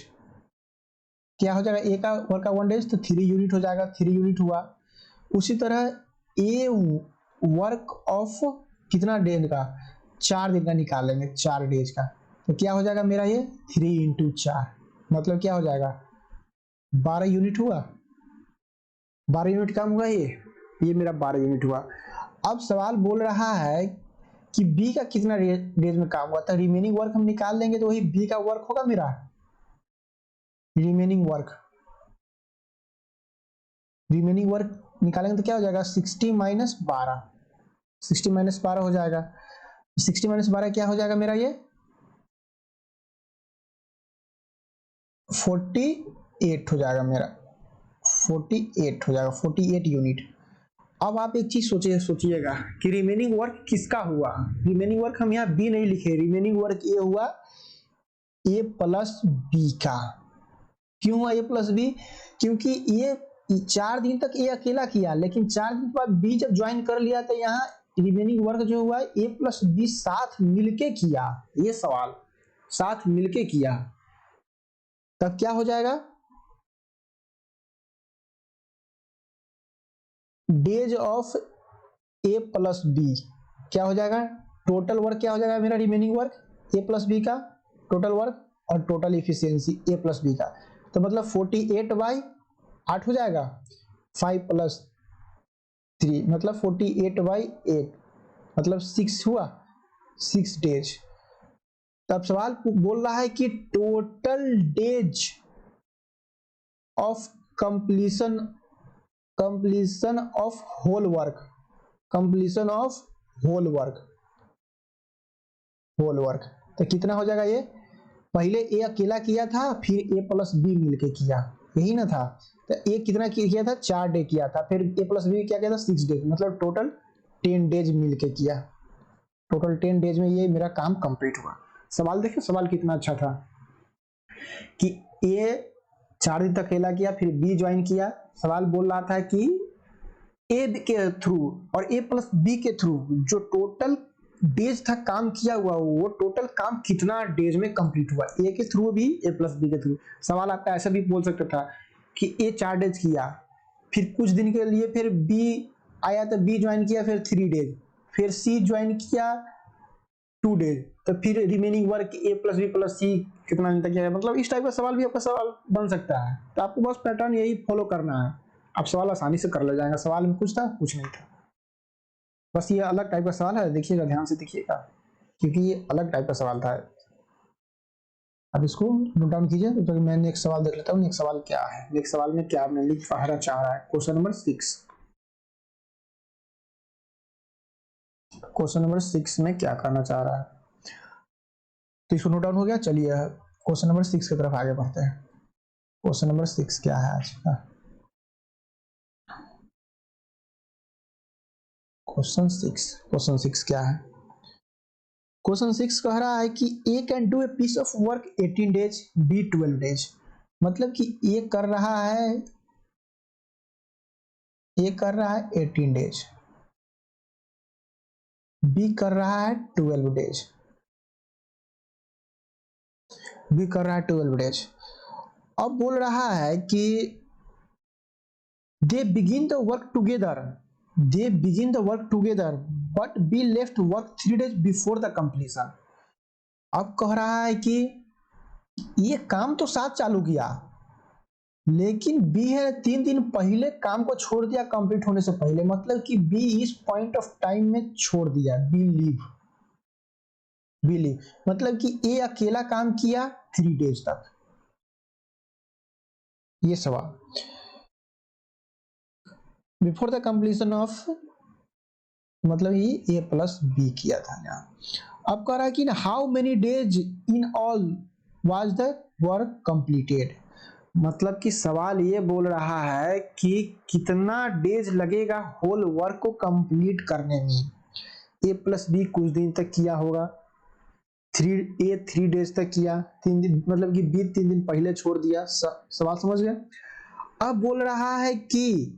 क्या हो जाएगा, ए का वर्क ऑफ 1 डेज तो 3 यूनिट हो जाएगा, 3 यूनिट हुआ। उसी तरह ए वर्क ऑफ कितना डेज का, 4 दिन का निकाल लेंगे, 4 डेज का। तो क्या हो जाएगा मेरा, ये 3 × 4, मतलब क्या हो जाएगा 12 यूनिट हुआ। 12 यूनिट काम हुआ, ये मेरा 12 यूनिट हुआ। अब सवाल बोल रहा है कि बी का कितना डेज में काम हुआ था। रिमेनिंग वर्क हम निकाल लेंगे तो वही बी का वर्क होगा मेरा। रिमेनिंग वर्क निकालेंगे तो क्या हो जाएगा 60 - 12, 60 - 12 हो जाएगा। 60 - 12 क्या हो जाएगा मेरा, ये 48 हो जाएगा मेरा, 48 हो जाएगा, 48 यूनिट। अब आप एक चीज सोचिएगा कि रिमेनिंग वर्क किसका हुआ। रिमेनिंग वर्क हम यहाँ बी नहीं लिखे, रिमेनिंग वर्क ये हुआ ए प्लस बी का। क्यों हुआ ए प्लस बी, क्योंकि ये 4 दिन तक ए अकेला किया, लेकिन 4 दिन के बाद बी जब ज्वाइन कर लिया तो यहाँ रिमेनिंग वर्क जो हुआ ए प्लस बी साथ मिलके किया। ये सवाल साथ मिलके किया, तब क्या हो जाएगा, days of A plus B क्या हो जाएगा, टोटल वर्क क्या हो जाएगा मेरा, remaining work A plus B का टोटल वर्क और total efficiency A plus B का। तो मतलब 48/8 हो जाएगा, 5 + 3 मतलब 48/8, मतलब 6 हुआ, 6 डेज। तब सवाल बोल रहा है कि total days of completion of whole work, completion of whole work, whole work. तो कितना हो जाएगा ये, पहले ए अकेला किया था, फिर ए प्लस बी मिलके किया, यही ना था। तो ए कितना किया था, 4 डे किया था, फिर ए प्लस बी क्या किया था, 6 डे, मतलब टोटल 10 डेज मिलके किया। टोटल 10 डेज में ये मेरा काम कंप्लीट हुआ। सवाल देखिए, सवाल कितना अच्छा था कि ए 4 दिन तक अकेला किया, फिर बी ज्वाइन किया। सवाल बोल रहा था कि ए के थ्रू और ए प्लस बी के थ्रू जो टोटल डेज था काम किया हुआ, वो टोटल काम कितना डेज में कंप्लीट हुआ, ए के थ्रू भी ए प्लस बी के थ्रू। सवाल आपका ऐसा भी बोल सकता था कि ए 4 डेज किया, फिर कुछ दिन के लिए फिर बी आया तो बी ज्वाइन किया, फिर 3 डेज, फिर सी ज्वाइन किया 2 डेज, तो फिर remaining work A plus B plus सी कितना दिन तक किया। मतलब इस टाइप का सवाल भी आपका सवाल बन सकता है। तो आपको बस पैटर्न यही फॉलो करना है, आप सवाल आसानी से कर ले जाएगा। सवाल में कुछ था, कुछ नहीं था, बस ये अलग टाइप का सवाल है, देखिएगा, ध्यान से देखिएगा, क्योंकि ये अलग टाइप का सवाल था। अब इसको नोट डाउन कीजिए, तो मैं नेक्स्ट सवाल देख लेता हूँ। नेक्स्ट सवाल क्या है, नेक्स्ट सवाल में क्या आपने लिख पढ़ना चाह रहा है। क्वेश्चन नंबर 6, क्वेश्चन नंबर 6 में क्या करना चाह रहा है, तो इसको नोट डाउन हो गया। चलिए क्वेश्चन नंबर 6 की तरफ आगे बढ़ते हैं। क्वेश्चन नंबर 6 क्या है आज का, क्वेश्चन 6 क्या है। क्वेश्चन 6 कह रहा है कि A can do a piece of work 18 days, B 12 days. मतलब कि ए कर रहा है 18 डेज, बी कर रहा है 12 डेज, बी कर रहा है 12 डेज। अब बोल रहा है कि they begin the work together, but be left work 3 days before the completion. अब कह रहा है कि ये काम तो साथ चालू किया, लेकिन बी है 3 दिन पहले काम को छोड़ दिया कंप्लीट होने से पहले। मतलब कि बी इस पॉइंट ऑफ टाइम में छोड़ दिया, बी लीव, मतलब कि ए अकेला काम किया 3 डेज तक। ये सवाल बिफोर द कंप्लीशन ऑफ, मतलब ये ए प्लस बी किया था यहाँ। अब कह रहा है कि how many days in all was the work completed. मतलब कि सवाल ये बोल रहा है कि कितना डेज लगेगा होल वर्क को कंप्लीट करने में। ए प्लस बी कुछ दिन तक किया होगा, 3 डेज तक किया, 3 दिन, मतलब कि बी 3 दिन पहले छोड़ दिया। सवाल समझ गए। अब बोल रहा है कि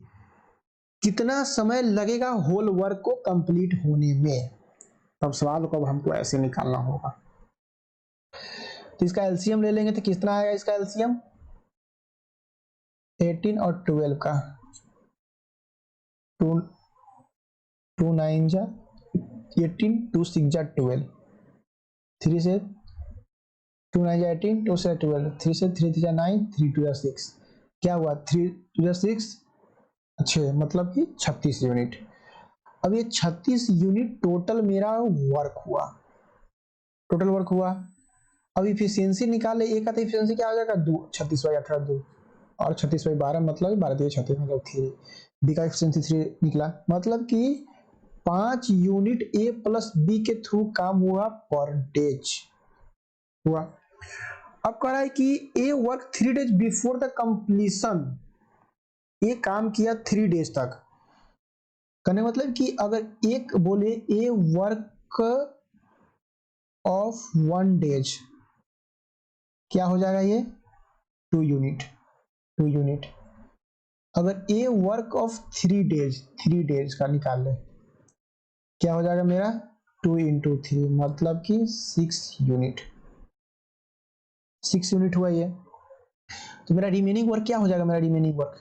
कितना समय लगेगा होल वर्क को कंप्लीट होने में। तब सवाल को हमको ऐसे निकालना होगा। तो इसका एलसीएम ले लेंगे, तो कितना आएगा इसका एलसीएम, 18 और 12 का, 2 9 जा 18, 2 6 जा 12, 3 से 2 9 जा 18, 2 से 12, 3 से 3 जा 9, 3 2 जा 6, क्या हुआ 3 2 जा 6, अच्छे, मतलब कि 36 यूनिट। अब ये 36 यूनिट टोटल मेरा वर्क हुआ, टोटल वर्क हुआ। अब इफिशियंसी निकाले, ए का तो इफिशियंसी क्या हो जाएगा 2, 36 बाई 18 2, और 36 बाई 12 मतलब 12 36 मतलब 3, बी का इफिशियंसी 3 निकला। मतलब कि 5 यूनिट ए प्लस बी के थ्रू काम हुआ पर डेज हुआ। अब कह रहा है कि A work 3 days before the completion, A काम किया 3 डेज तक। करने मतलब कि अगर एक बोले ए वर्क ऑफ 1 डेज, क्या हो जाएगा ये 2 यूनिट, 2 यूनिट। अगर ए वर्क ऑफ 3 डेज, 3 डेज का निकाल ले, क्या हो जाएगा मेरा 2 × 3 मतलब कि 6 यूनिट, 6 यूनिट हुआ ये। तो मेरा रिमेनिंग वर्क क्या हो जाएगा, मेरा रिमेनिंग वर्क,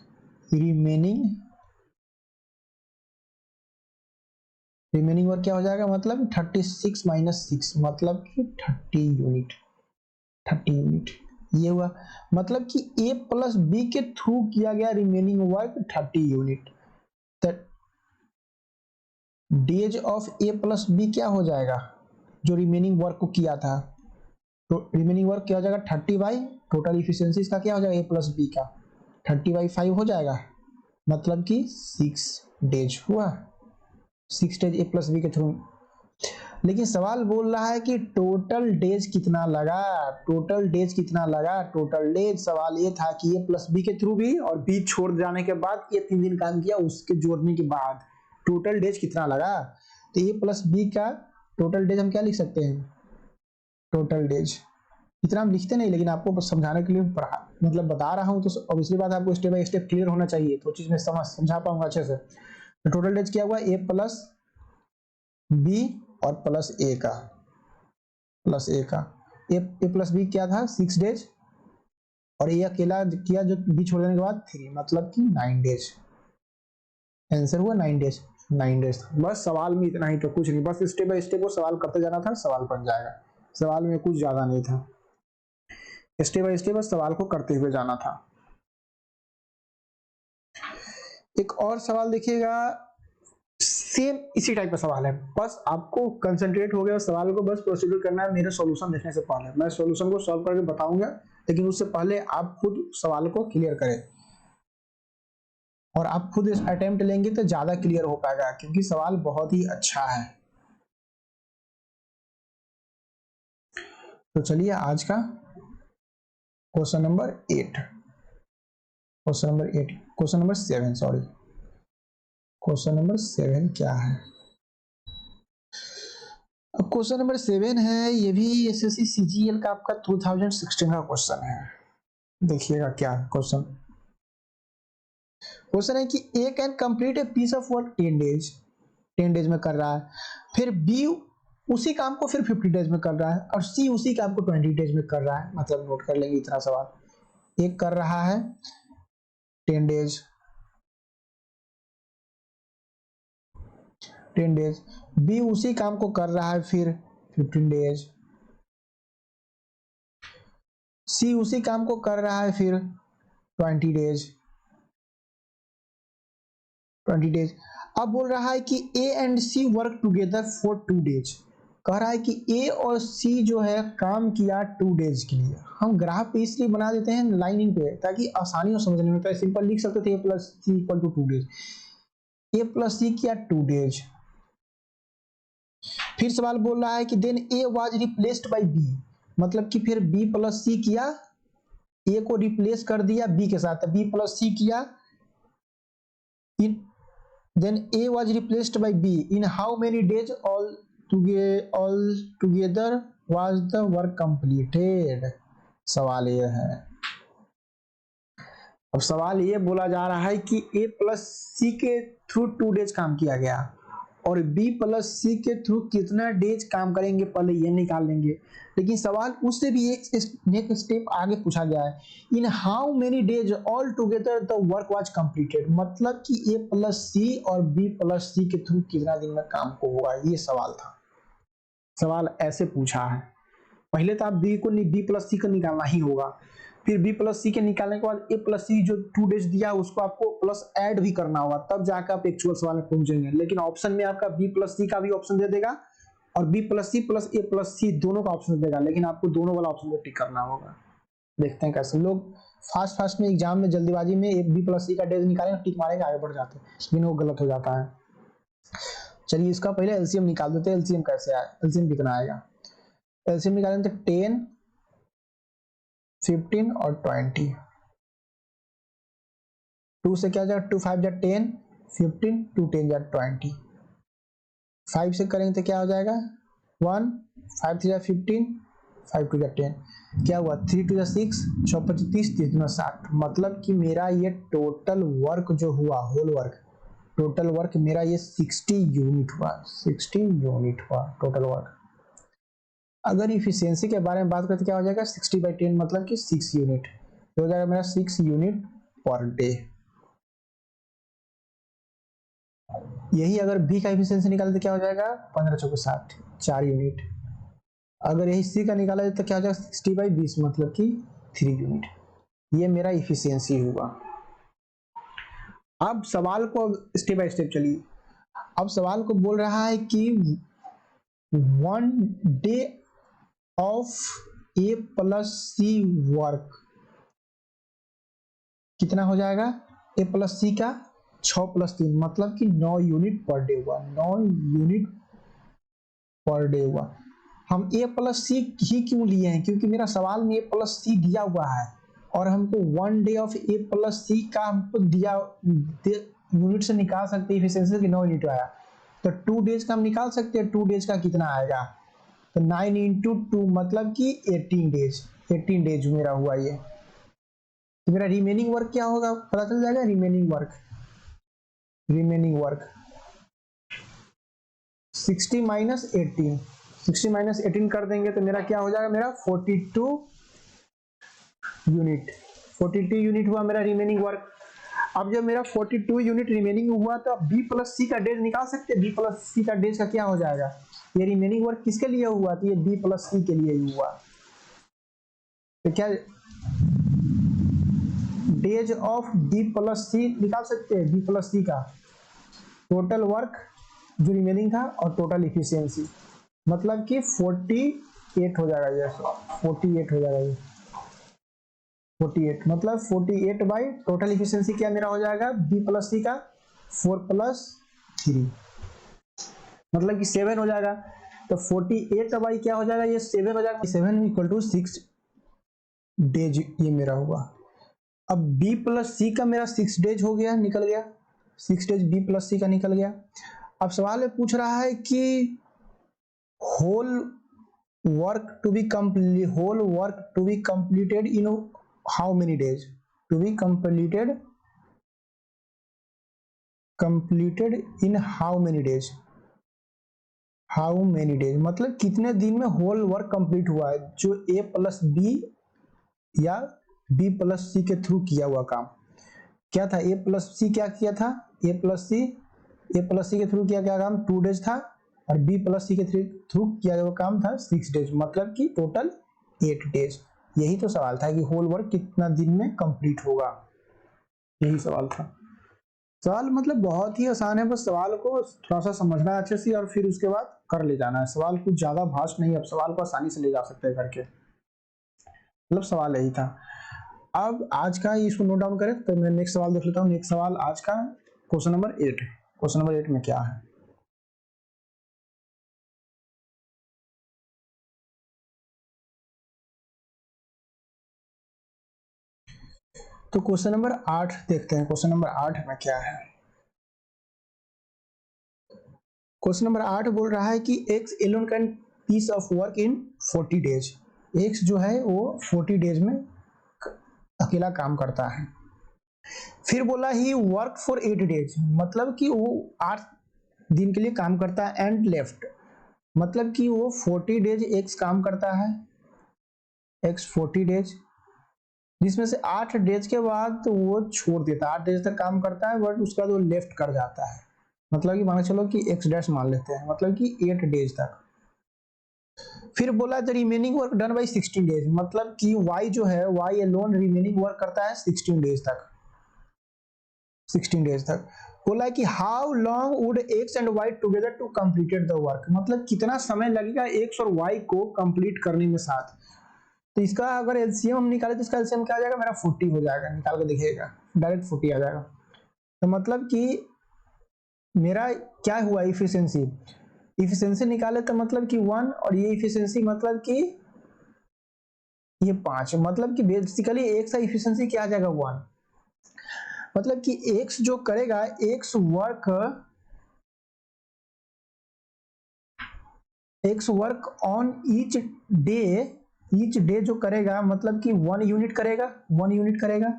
रिमेनिंग वर्क क्या हो जाएगा, मतलब 36 - 6 मतलब कि 30 यूनिट, 30 यूनिट ये हुआ। मतलब कि ए प्लस बी के थ्रू किया गया remaining work 30 unit. Days of A plus B क्या हो जाएगा, जो रिमेनिंग वर्क को किया था, तो रिमेनिंग वर्क क्या हो जाएगा 30 बाई टोटल इफिशियंसी इसका क्या हो जाएगा ए प्लस बी का 30/5 हो जाएगा, मतलब कि 6 डेज हुआ। 6 डेज ए प्लस बी के थ्रू। लेकिन सवाल बोल रहा है कि टोटल डेज कितना लगा, टोटल डेज कितना लगा, टोटल डेज। सवाल ये था कि ए प्लस बी के थ्रू भी और बी छोड़ जाने के बाद ये 3 दिन काम किया, उसके जोड़ने के बाद टोटल डेज कितना लगा। तो ए प्लस बी का टोटल डेज हम क्या लिख सकते हैं, टोटल डेज। इतना हम लिखते नहीं, लेकिन आपको समझाने के लिए पढ़ा मतलब बता रहा हूँ, तो ऑब्वियसली बात आपको स्टेप बाय स्टेप क्लियर होना चाहिए, तो चीज मैं समझा पाऊंगा अच्छे से। तो टोटल डेज क्या हुआ, ए प्लस बी और प्लस ए का, प्लस ए का, ए प्लस बी क्या था 6 डेज, और ये अकेला किया जो बी छोड़ देने के बाद 3, मतलब कि 9 डेज। आंसर हुआ 9 डेज, 9 डेज। बस सवाल में इतना ही, तो कुछ नहीं, बस स्टेप बाय स्टेप वो सवाल करते जाना था, सवाल बन जाएगा। सवाल में कुछ ज्यादा नहीं था, स्टेप बाय स्टेप बस सवाल को करते हुए जाना था। एक और सवाल देखिएगा, सेम इसी टाइप का सवाल है, बस आपको कंसंट्रेट हो गया उस सवाल को, बस प्रोसीड्यूर करना है मेरे सॉल्यूशन देखने से पहले। मैं सॉल्यूशन को सॉल्व करके बताऊंगा, लेकिन उससे पहले आप खुद सवाल को क्लियर करें, और आप खुद इस अटेम्प्ट लेंगे तो ज्यादा क्लियर हो पाएगा, क्योंकि सवाल बहुत ही अच्छा है। तो चलिए आज का question number 8, question number 8, question number 7 sorry, question number 7 क्या है। अब क्वेश्चन नंबर 7 है, ये भी एसएससी सीजीएल का आपका 2016 का क्वेश्चन है। देखिएगा क्या क्वेश्चन, क्वेश्चन है कि A can complete a piece of work 10 days, 10 days में कर रहा है, फिर बी उसी काम को फिर 50 डेज में कर रहा है, और सी उसी काम को 20 डेज में कर रहा है। मतलब नोट कर लेंगे इतना सवाल, एक कर रहा है 10 डेज, 10 डेज, बी उसी काम को कर रहा है फिर 15 डेज, सी उसी काम को कर रहा है फिर 20 डेज, 20 डेज। अब बोल रहा है कि A and C work together for 2 days. कह रहा है कि ए और सी जो है काम किया 2 डेज के लिए। हम ग्राफ पे इसलिए बना देते हैं लाइनिंग पे, ताकि आसानी हो समझने में। तो सिंपल लिख सकते थे A plus C equal to 2 days, A plus C किया 2 डेज। फिर सवाल बोल रहा है कि then A was replaced by B, मतलब कि फिर बी प्लस सी किया, ए को रिप्लेस कर दिया बी के साथ, बी प्लस सी किया, then A was replaced by B. In how many days all together was the work completed? सवाल ये है। अब सवाल ये बोला जा रहा है कि A प्लस सी के थ्रू 2 डेज काम किया गया, और B प्लस सी के थ्रू कितना डेज काम करेंगे पहले ये निकाल लेंगे। लेकिन सवाल उससे भी एक नेक्स्ट स्टेप आगे पूछा गया है, इन how many days all together the work was completed, मतलब कि ए प्लस सी और बी प्लस सी के थ्रू कितना दिन में काम को होगा, ये सवाल था। सवाल ऐसे पूछा है, पहले तो आप बी प्लस सी को निकालना ही होगा, फिर बी प्लस सी के निकालने के बाद ए प्लस सी जो 2 डेज दिया उसको आपको प्लस ऐड भी करना होगा, तब जाकर आप एक्चुअल सवाल में पहुंचेंगे। लेकिन ऑप्शन में आपका बी प्लस सी का भी ऑप्शन दे देगा, और बी प्लस सी प्लस ए प्लस सी दोनों का ऑप्शन देगा, लेकिन आपको दोनों वाला ऑप्शन को टिक करना होगा। देखते हैं कैसे लोग फास्ट में एग्जाम में जल्दीबाजी में एक बी प्लस सी का डेज निकालेंगे, टिक मारेंगे, आगे बढ़ जाते हैं, लेकिन वो गलत हो जाता है। चलिए इसका पहले एलसीएम निकाल देते हैं। एलसीएम कैसे आए, एलसीएम कितना आएगा, एलसीएम निकालेंगे तो 10, 15 और 20, 2 से क्या जाएगा, 2 5 जा 10, 15, 2 10 जा 20, 5 से करेंगे तो क्या हो जाएगा 1, 5 3 जा 15, 5 2 जा 10, क्या हुआ 3 2 जा 6, 6 25 30, 3 2 60। मतलब कि मेरा ये टोटल वर्क जो हुआ, होल वर्क, टोटल वर्क मेरा ये 60 यूनिट हुआ, 60 यूनिट हुआ टोटल वर्क। अगर इफिशियंसी के बारे में बात करते क्या हो जाएगा, 60/10 मतलब कि 6 यूनिट, तो हो जाएगा मेरा 6 यूनिट पर डे। यही अगर बी का इफिशियंसी निकाले तो क्या हो जाएगा 15 चौके 60, 4 यूनिट। अगर यही सी का निकाला जाए तो क्या हो जाएगा 60/20 मतलब कि 3 यूनिट। ये मेरा इफिशियंसी हुआ। अब सवाल को स्टेप बाय स्टेप चलिए। अब सवाल को बोल रहा है कि 1 day of A plus C work कितना हो जाएगा, ए प्लस सी का 6 + 3 मतलब कि 9 यूनिट पर डे हुआ, 9 यूनिट पर डे हुआ। हम ए प्लस सी ही क्यों लिए हैं, क्योंकि मेरा सवाल में ए प्लस सी दिया हुआ है और हमको 1 डे ऑफ ए प्लस सी का हमको दिया यूनिट से निकाल सकते हैं इफिशिएंसी कि 9 यूनिट आया, तो 2 डेज का हम निकाल सकते हैं। 2 डेज का कितना आएगा, तो 9 × 2 मतलब कि 18 डेज, 18 डेज मेरा हुआ ये। तो मेरा रिमेनिंग वर्क क्या होगा पता चल जाएगा। रिमेनिंग वर्क 60 - 18, 60 - 18 कर देंगे तो मेरा क्या हो जाएगा, मेरा 42 यूनिट, 42 यूनिट हुआ मेरा रिमेनिंग वर्क। अब जब मेरा 42 यूनिट रिमेनिंग हुआ तो अब बी प्लस सी का डेज निकाल सकते हैं। बी प्लस सी का डेज का क्या हो जाएगा, ये रिमेनिंग वर्क किसके लिए हुआ, तो ये बी प्लस सी के लिए ही हुआ। तो क्या डेज ऑफ बी प्लस सी निकाल सकते हैं, बी प्लस सी का टोटल वर्क जो रिमेनिंग था और टोटल इफिशियंसी, मतलब कि 48 हो जाएगा, ये 48 हो जाएगा, ये 48 मतलब 48 बाई टोटल इफिशियंसी क्या मेरा हो जाएगा बी प्लस सी का 4 + 3 मतलब कि 7 हो जाएगा। तो 48 बाई क्या हो जाएगा, ये 7 हो जाएगा, 7 = 6 डेज ये मेरा हुआ। अब बी प्लस सी का मेरा 6 डेज हो गया, निकल गया 6 डेज बी प्लस सी का निकल गया। अब सवाल में पूछ रहा है कि whole work to be completed in how many days, to be completed in how many days, मतलब कितने दिन में होल वर्क कंप्लीट हुआ है जो ए प्लस बी या बी प्लस सी के थ्रू किया हुआ काम। क्या था, ए प्लस सी क्या किया था, ए प्लस सी के थ्रू किया क्या काम 2 डेज था, और बी प्लस सी के थ्रू किया हुआ काम था 6 डेज, मतलब कि टोटल 8 डेज। यही तो सवाल था कि होल वर्क कितना दिन में कंप्लीट होगा, यही सवाल था। सवाल मतलब बहुत ही आसान है, बस सवाल को थोड़ा सा समझना है अच्छे से और फिर उसके बाद कर ले जाना है। सवाल कुछ ज्यादा भास्ट नहीं है, अब सवाल को आसानी से ले जा सकते हैं करके, मतलब सवाल यही था। अब आज का इसको नोट डाउन करें तो मैं नेक्स्ट सवाल देख लेता हूँ। नेक्स्ट सवाल आज का क्वेश्चन नंबर 8, क्वेश्चन नंबर 8 में क्या है। तो क्वेश्चन नंबर 8 देखते हैं, क्वेश्चन नंबर 8 में क्या है। क्वेश्चन नंबर 8 बोल रहा है कि X alone can piece of work in 40 days. X जो है वो 40 डेज में अकेला काम करता है। फिर बोला ही वर्क फॉर 8 डेज, मतलब कि वो 8 दिन के लिए काम करता है, एंड लेफ्ट मतलब कि वो 40 डेज एक्स काम करता है, एक्स 40 डेज, जिसमें से 8 डेज के बाद तो वो छोड़ देता है, 8 डेज तक काम करता है बट उसके बाद वो लेफ्ट कर जाता है, मतलब कि मान चलो कि एक्स डैश मान लेते हैं, मतलब कि 8 डेज तक। फिर बोला the remaining work done by 16 days, मतलब कि वाई जो है वाई एलोन रिमेनिंग वर्क करता है 16 डेज तक, 16 डेज तक। बोला कि how long would X and Y together to completed the work, मतलब कितना समय लगेगा एक्स और वाई को कंप्लीट करने में साथ। तो इसका अगर एलसीएम हम निकाले तो इसका एलसीएम क्या आ जाएगा, मेरा 40 हो जाएगा, निकाल के देखिएगा डायरेक्ट 40 आ जाएगा। तो मतलब कि मेरा क्या हुआ इफिशियंसी निकाले तो मतलब कि 1, और ये इफिशियंसी मतलब कि ये 5, मतलब कि बेसिकली एक्स का इफिशियंसी क्या आ जाएगा 1, मतलब कि एक्स जो करेगा x work on each day जो करेगा, मतलब कि 1 यूनिट करेगा, 1 यूनिट करेगा।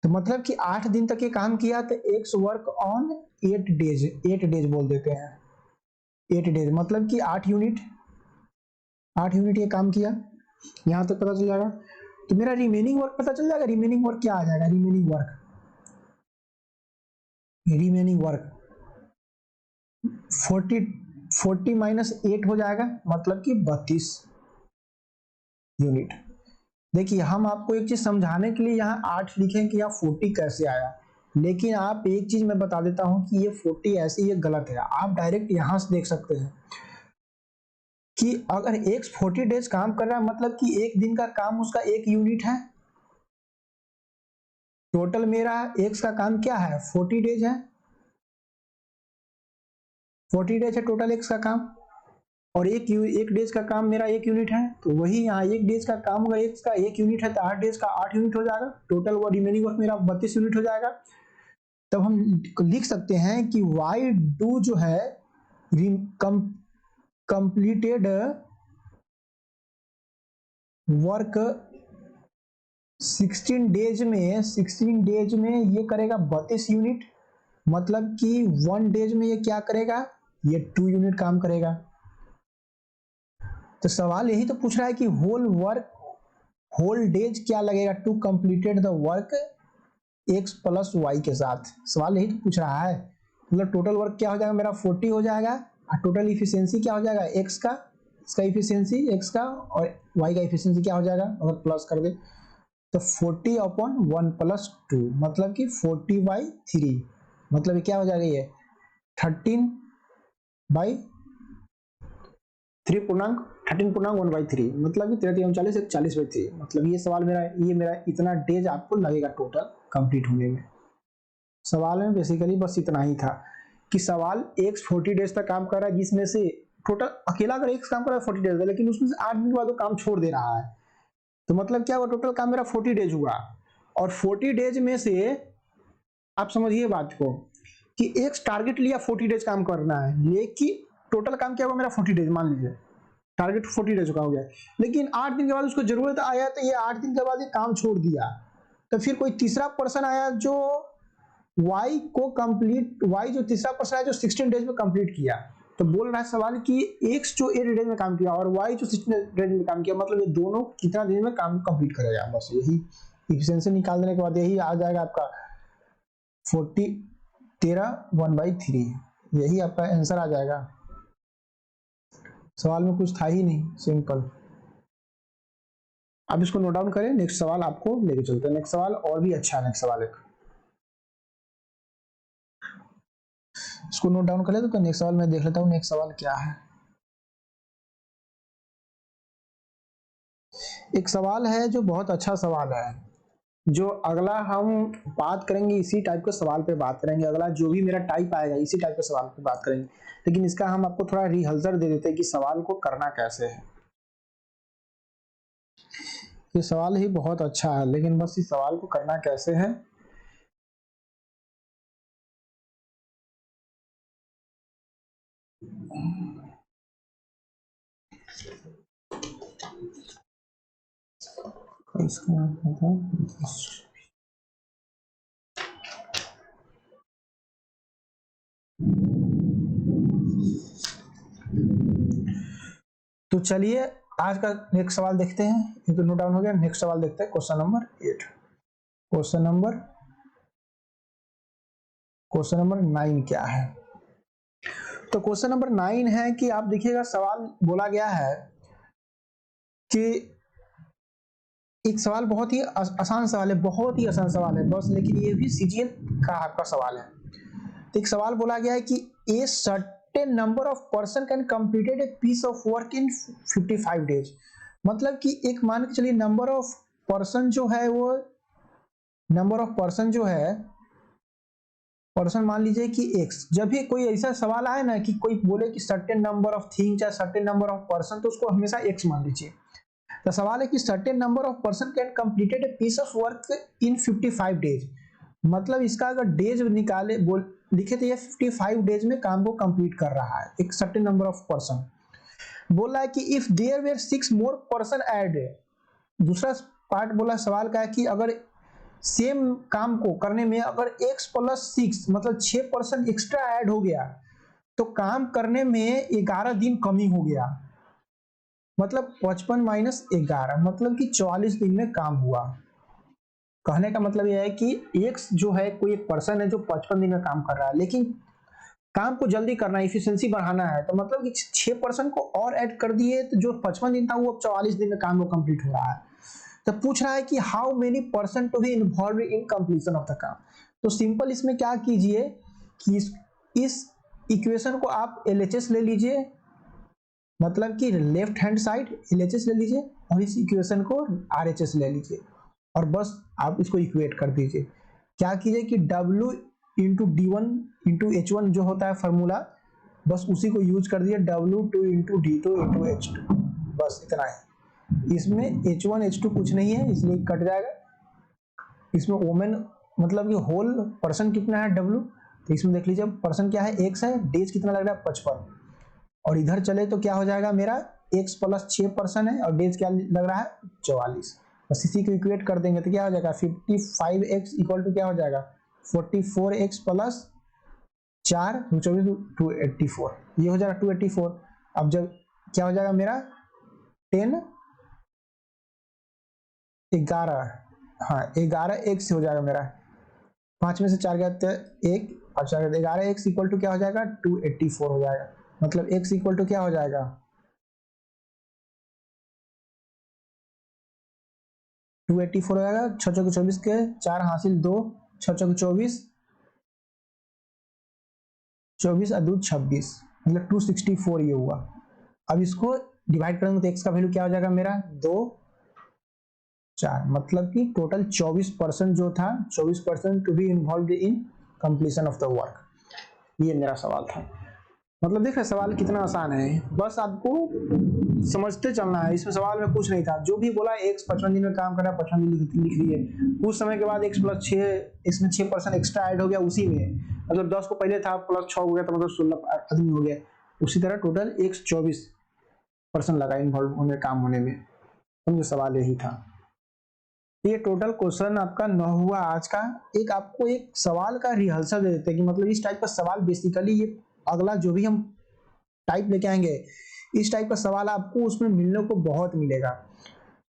तो मतलब कि 8 दिन तक ये काम किया तो x work on 8 days, 8 days बोल देते हैं, 8 डेज मतलब कि 8 यूनिट ये काम किया, यहां तक पता चल जाएगा। तो मेरा रिमेनिंग वर्क पता चल जाएगा, रिमेनिंग वर्क क्या आ जाएगा, रिमेनिंग वर्क 40 - 8 हो जाएगा, मतलब कि 32 यूनिट। देखिए हम आपको एक चीज समझाने के लिए यहाँ 8 लिखे कि यहाँ 40 कैसे आया, लेकिन आप एक चीज मैं बता देता हूँ कि ये 40 ऐसे ये गलत है। आप डायरेक्ट यहाँ से देख सकते हैं कि अगर एक्स 40 डेज काम कर रहा है मतलब कि एक दिन का काम उसका 1 यूनिट है, टोटल मेरा एक्स का काम क्या है 40 डेज है, 40 डेज है टोटल एक्स का काम, और एक डेज का काम मेरा 1 यूनिट है, तो वही यहाँ 1 डेज का काम अगर एक्स का 1 यूनिट है तो 8 डेज का 8 यूनिट हो जाएगा, टोटल वो रिमेनिंग वर्क मेरा 32 यूनिट हो जाएगा। तब हम लिख सकते हैं कि वाई डू जो है कंप्लीटेड वर्क 16 डेज में ये करेगा 32 यूनिट, मतलब कि 1 डेज में ये क्या करेगा, ये 2 यूनिट काम करेगा। तो सवाल यही तो पूछ रहा है कि होल डेज क्या लगेगा to completed the work X plus Y के साथ, सवाल यही तो पूछ रहा है। मतलब टोटल वर्क क्या हो जाएगा मेरा 40 हो जाएगा, और टोटल इफिशियंसी क्या हो जाएगा एक्स का, इसका इफिशियंसी एक्स का, और वाई का इफिशियंसी क्या हो जाएगा अगर प्लस कर दे तो 40 अपॉन 1 प्लस 2, मतलब कि 40/3, मतलब क्या हो जाएगा ये 13/1/3, मतलब कि 33 40/3, मतलब ये सवाल मेरा इतना डेज आपको लगेगा टोटल कंप्लीट होने में। सवाल में बेसिकली बस इतना ही था कि सवाल एक्स 40 डेज तक काम कर रहा है, जिसमें से टोटल अकेला अगर एक्स काम कर रहा है 40 डेज का, लेकिन उसमें से 8 दिन के बाद वो काम छोड़ दे रहा है, तो मतलब क्या हुआ टोटल काम मेरा 40 डेज हुआ, और 40 डेज में से आप समझिए बात को कि एक्स टारगेट लिया 40 डेज काम करना है, लेकिन टोटल काम क्या हुआ मेरा 40 डेज, मान लीजिए टारगेट 40 डेज का हो गया, लेकिन 8 दिन के बाद उसको जरूरत आया तो ये 8 दिन के बाद ये काम छोड़ दिया, तो फिर कोई तीसरा पर्सन आया जो वाई जो तीसरा पर्सन आया जो 16 डेज में कंप्लीट किया, तो बोल रहा है सवाल कि एक्स जो 8 डेज में काम किया और वाई जो 16 डेज में काम किया, मतलब ये दोनों कितना दिन में काम कंप्लीट करेगा, बस यही इफिशिएंसी निकाल देने के बाद यही आ जाएगा आपका 13/1/3, यही आपका आंसर आ जाएगा। सवाल में कुछ था ही नहीं, सिंपल। अब इसको नोट डाउन करें, नेक्स्ट सवाल आपको लेके चलते हैं। नेक्स्ट सवाल और भी अच्छा है, नेक्स्ट सवाल एक इसको नोट डाउन कर ले तो नेक्स्ट सवाल मैं देख लेता हूँ नेक्स्ट सवाल क्या है। एक सवाल है जो बहुत अच्छा सवाल है, जो अगला हम बात करेंगे इसी टाइप के सवाल पे बात करेंगे, अगला जो भी मेरा टाइप आएगा इसी टाइप के सवाल पे बात करेंगे, लेकिन इसका हम आपको थोड़ा रिहर्सल दे देते हैं कि सवाल को करना कैसे है। ये सवाल ही बहुत अच्छा है, लेकिन बस इस सवाल को करना कैसे है तो चलिए आज का नेक्स्ट सवाल देखते हैं, ये तो नोट डाउन हो गया। नेक्स्ट सवाल देखते हैं, क्वेश्चन नंबर 8, क्वेश्चन नंबर 9 क्या है। तो क्वेश्चन नंबर 9 है कि आप देखिएगा सवाल बोला गया है कि एक सवाल बहुत ही आसान सवाल है, बहुत ही आसान सवाल है बस, लेकिन ये भी सीजीएल का आपका सवाल है। तो एक सवाल बोला गया है कि a certain number of person can completed a piece of work in 55 days, मतलब कि एक मान के चलिए नंबर ऑफ पर्सन जो है वो पर्सन मान लीजिए कि एक्स, जब भी कोई ऐसा सवाल आए ना कि कोई बोले कि सर्टेन नंबर ऑफ थिंग या सर्टेन नंबर ऑफ पर्सन, तो उसको हमेशा एक्स मान लीजिए। तो सवाल है कि certain number of person can completed a piece of work in 55 days, मतलब इसका अगर डेज निकाले लिखे तो ये 55 डेज में काम को कंप्लीट कर रहा है एक सर्टेन नंबर ऑफ पर्सन। बोल रहा है कि if there were 6 more person added, दूसरा पार्ट बोला सवाल का है कि अगर सेम काम को करने में अगर x + 6 मतलब 6 पर्सन एक्स्ट्रा ऐड हो गया तो काम करने में 11 दिन कमी हो गया, मतलब 55 - 11 मतलब कि 44 दिन में काम हुआ। कहने का मतलब यह है कि x जो है कोई एक पर्सन है जो 55 दिन में काम कर रहा है, लेकिन काम को जल्दी करना है, इफिशिएंसी बढ़ाना है, तो मतलब कि 6 पर्सन को और ऐड कर दिए तो जो 55 दिन था वो अब 44 दिन में काम को कंप्लीट हो रहा है। तो पूछ रहा है कि how many person to be involve in completion of the काम। तो सिंपल इसमें क्या कीजिए कि इस इक्वेशन को आप LHS ले लीजिए, मतलब कि लेफ्ट हैंड साइड LHS ले लीजिए, और इस इक्वेशन को RHS ले लीजिए, और बस आप इसको इक्वेट कर दीजिए। क्या कीजिए कि W into D1 into H1 जो होता है फॉर्मूला, बस उसी को यूज कर दिए, W2 into D2 into H2, बस इतना है। इसमें H1 H2 कुछ नहीं है, इसलिए कट जाएगा। इसमें ओमेन मतलब कि होल पर्सन कितना है W, तो इसमें देख लीजिए पर्सन क्या है x है, डेज कितना लग रहा है 55, और इधर चले तो क्या हो जाएगा मेरा x प्लस 6 पर्सन है और डेज क्या लग रहा है 44, बस इसी को इक्वेट कर देंगे तो क्या हो जाएगा 55x इक्वल टू क्या हो जाएगा 44x प्लस 4 284, ये हो जाएगा 284। अब जब क्या हो जाएगा मेरा 10 11, हाँ 11x हो जाएगा मेरा, 5 में से 4 गया तो 1, 11x इक्वल टू क्या हो जाएगा 284 हो जाएगा, मतलब x इक्वल टू क्या हो जाएगा 284 हो जाएगा। 6 चौके 24 के 4 हासिल 2, 6 चौके 24, 24 अदूद 26, मतलब 264 ये हुआ। अब इसको डिवाइड करेंगे तो x का वैल्यू क्या हो जाएगा मेरा 2 4, मतलब कि टोटल 24% जो था 24% to be involve in completion of the work. ये मेरा सवाल था। मतलब देख रहे सवाल कितना आसान है, बस आपको समझते चलना है। इसमें सवाल में कुछ नहीं था, जो भी बोला x 55 दिन में काम कर रहा है 55 दिन लिख दिए, कुछ समय के बाद x प्लस 6, इसमें 6% एक्स्ट्रा ऐड हो गया उसी में, मतलब 10 को पहले था प्लस 6 हो गया तो मतलब 16 आदमी हो गया। उसी तरह टोटल x 24% लगा इन्वॉल्व होने काम होने में। समझो सवाल यही था। ये टोटल क्वेश्चन आपका 9 हुआ आज का। एक आपको एक सवाल का रिहर्सल दे देते हैं कि मतलब इस टाइप का सवाल बेसिकली ये अगला जो भी हम टाइप लेके आएंगे इस टाइप का सवाल आपको उसमें मिलने को बहुत मिलेगा।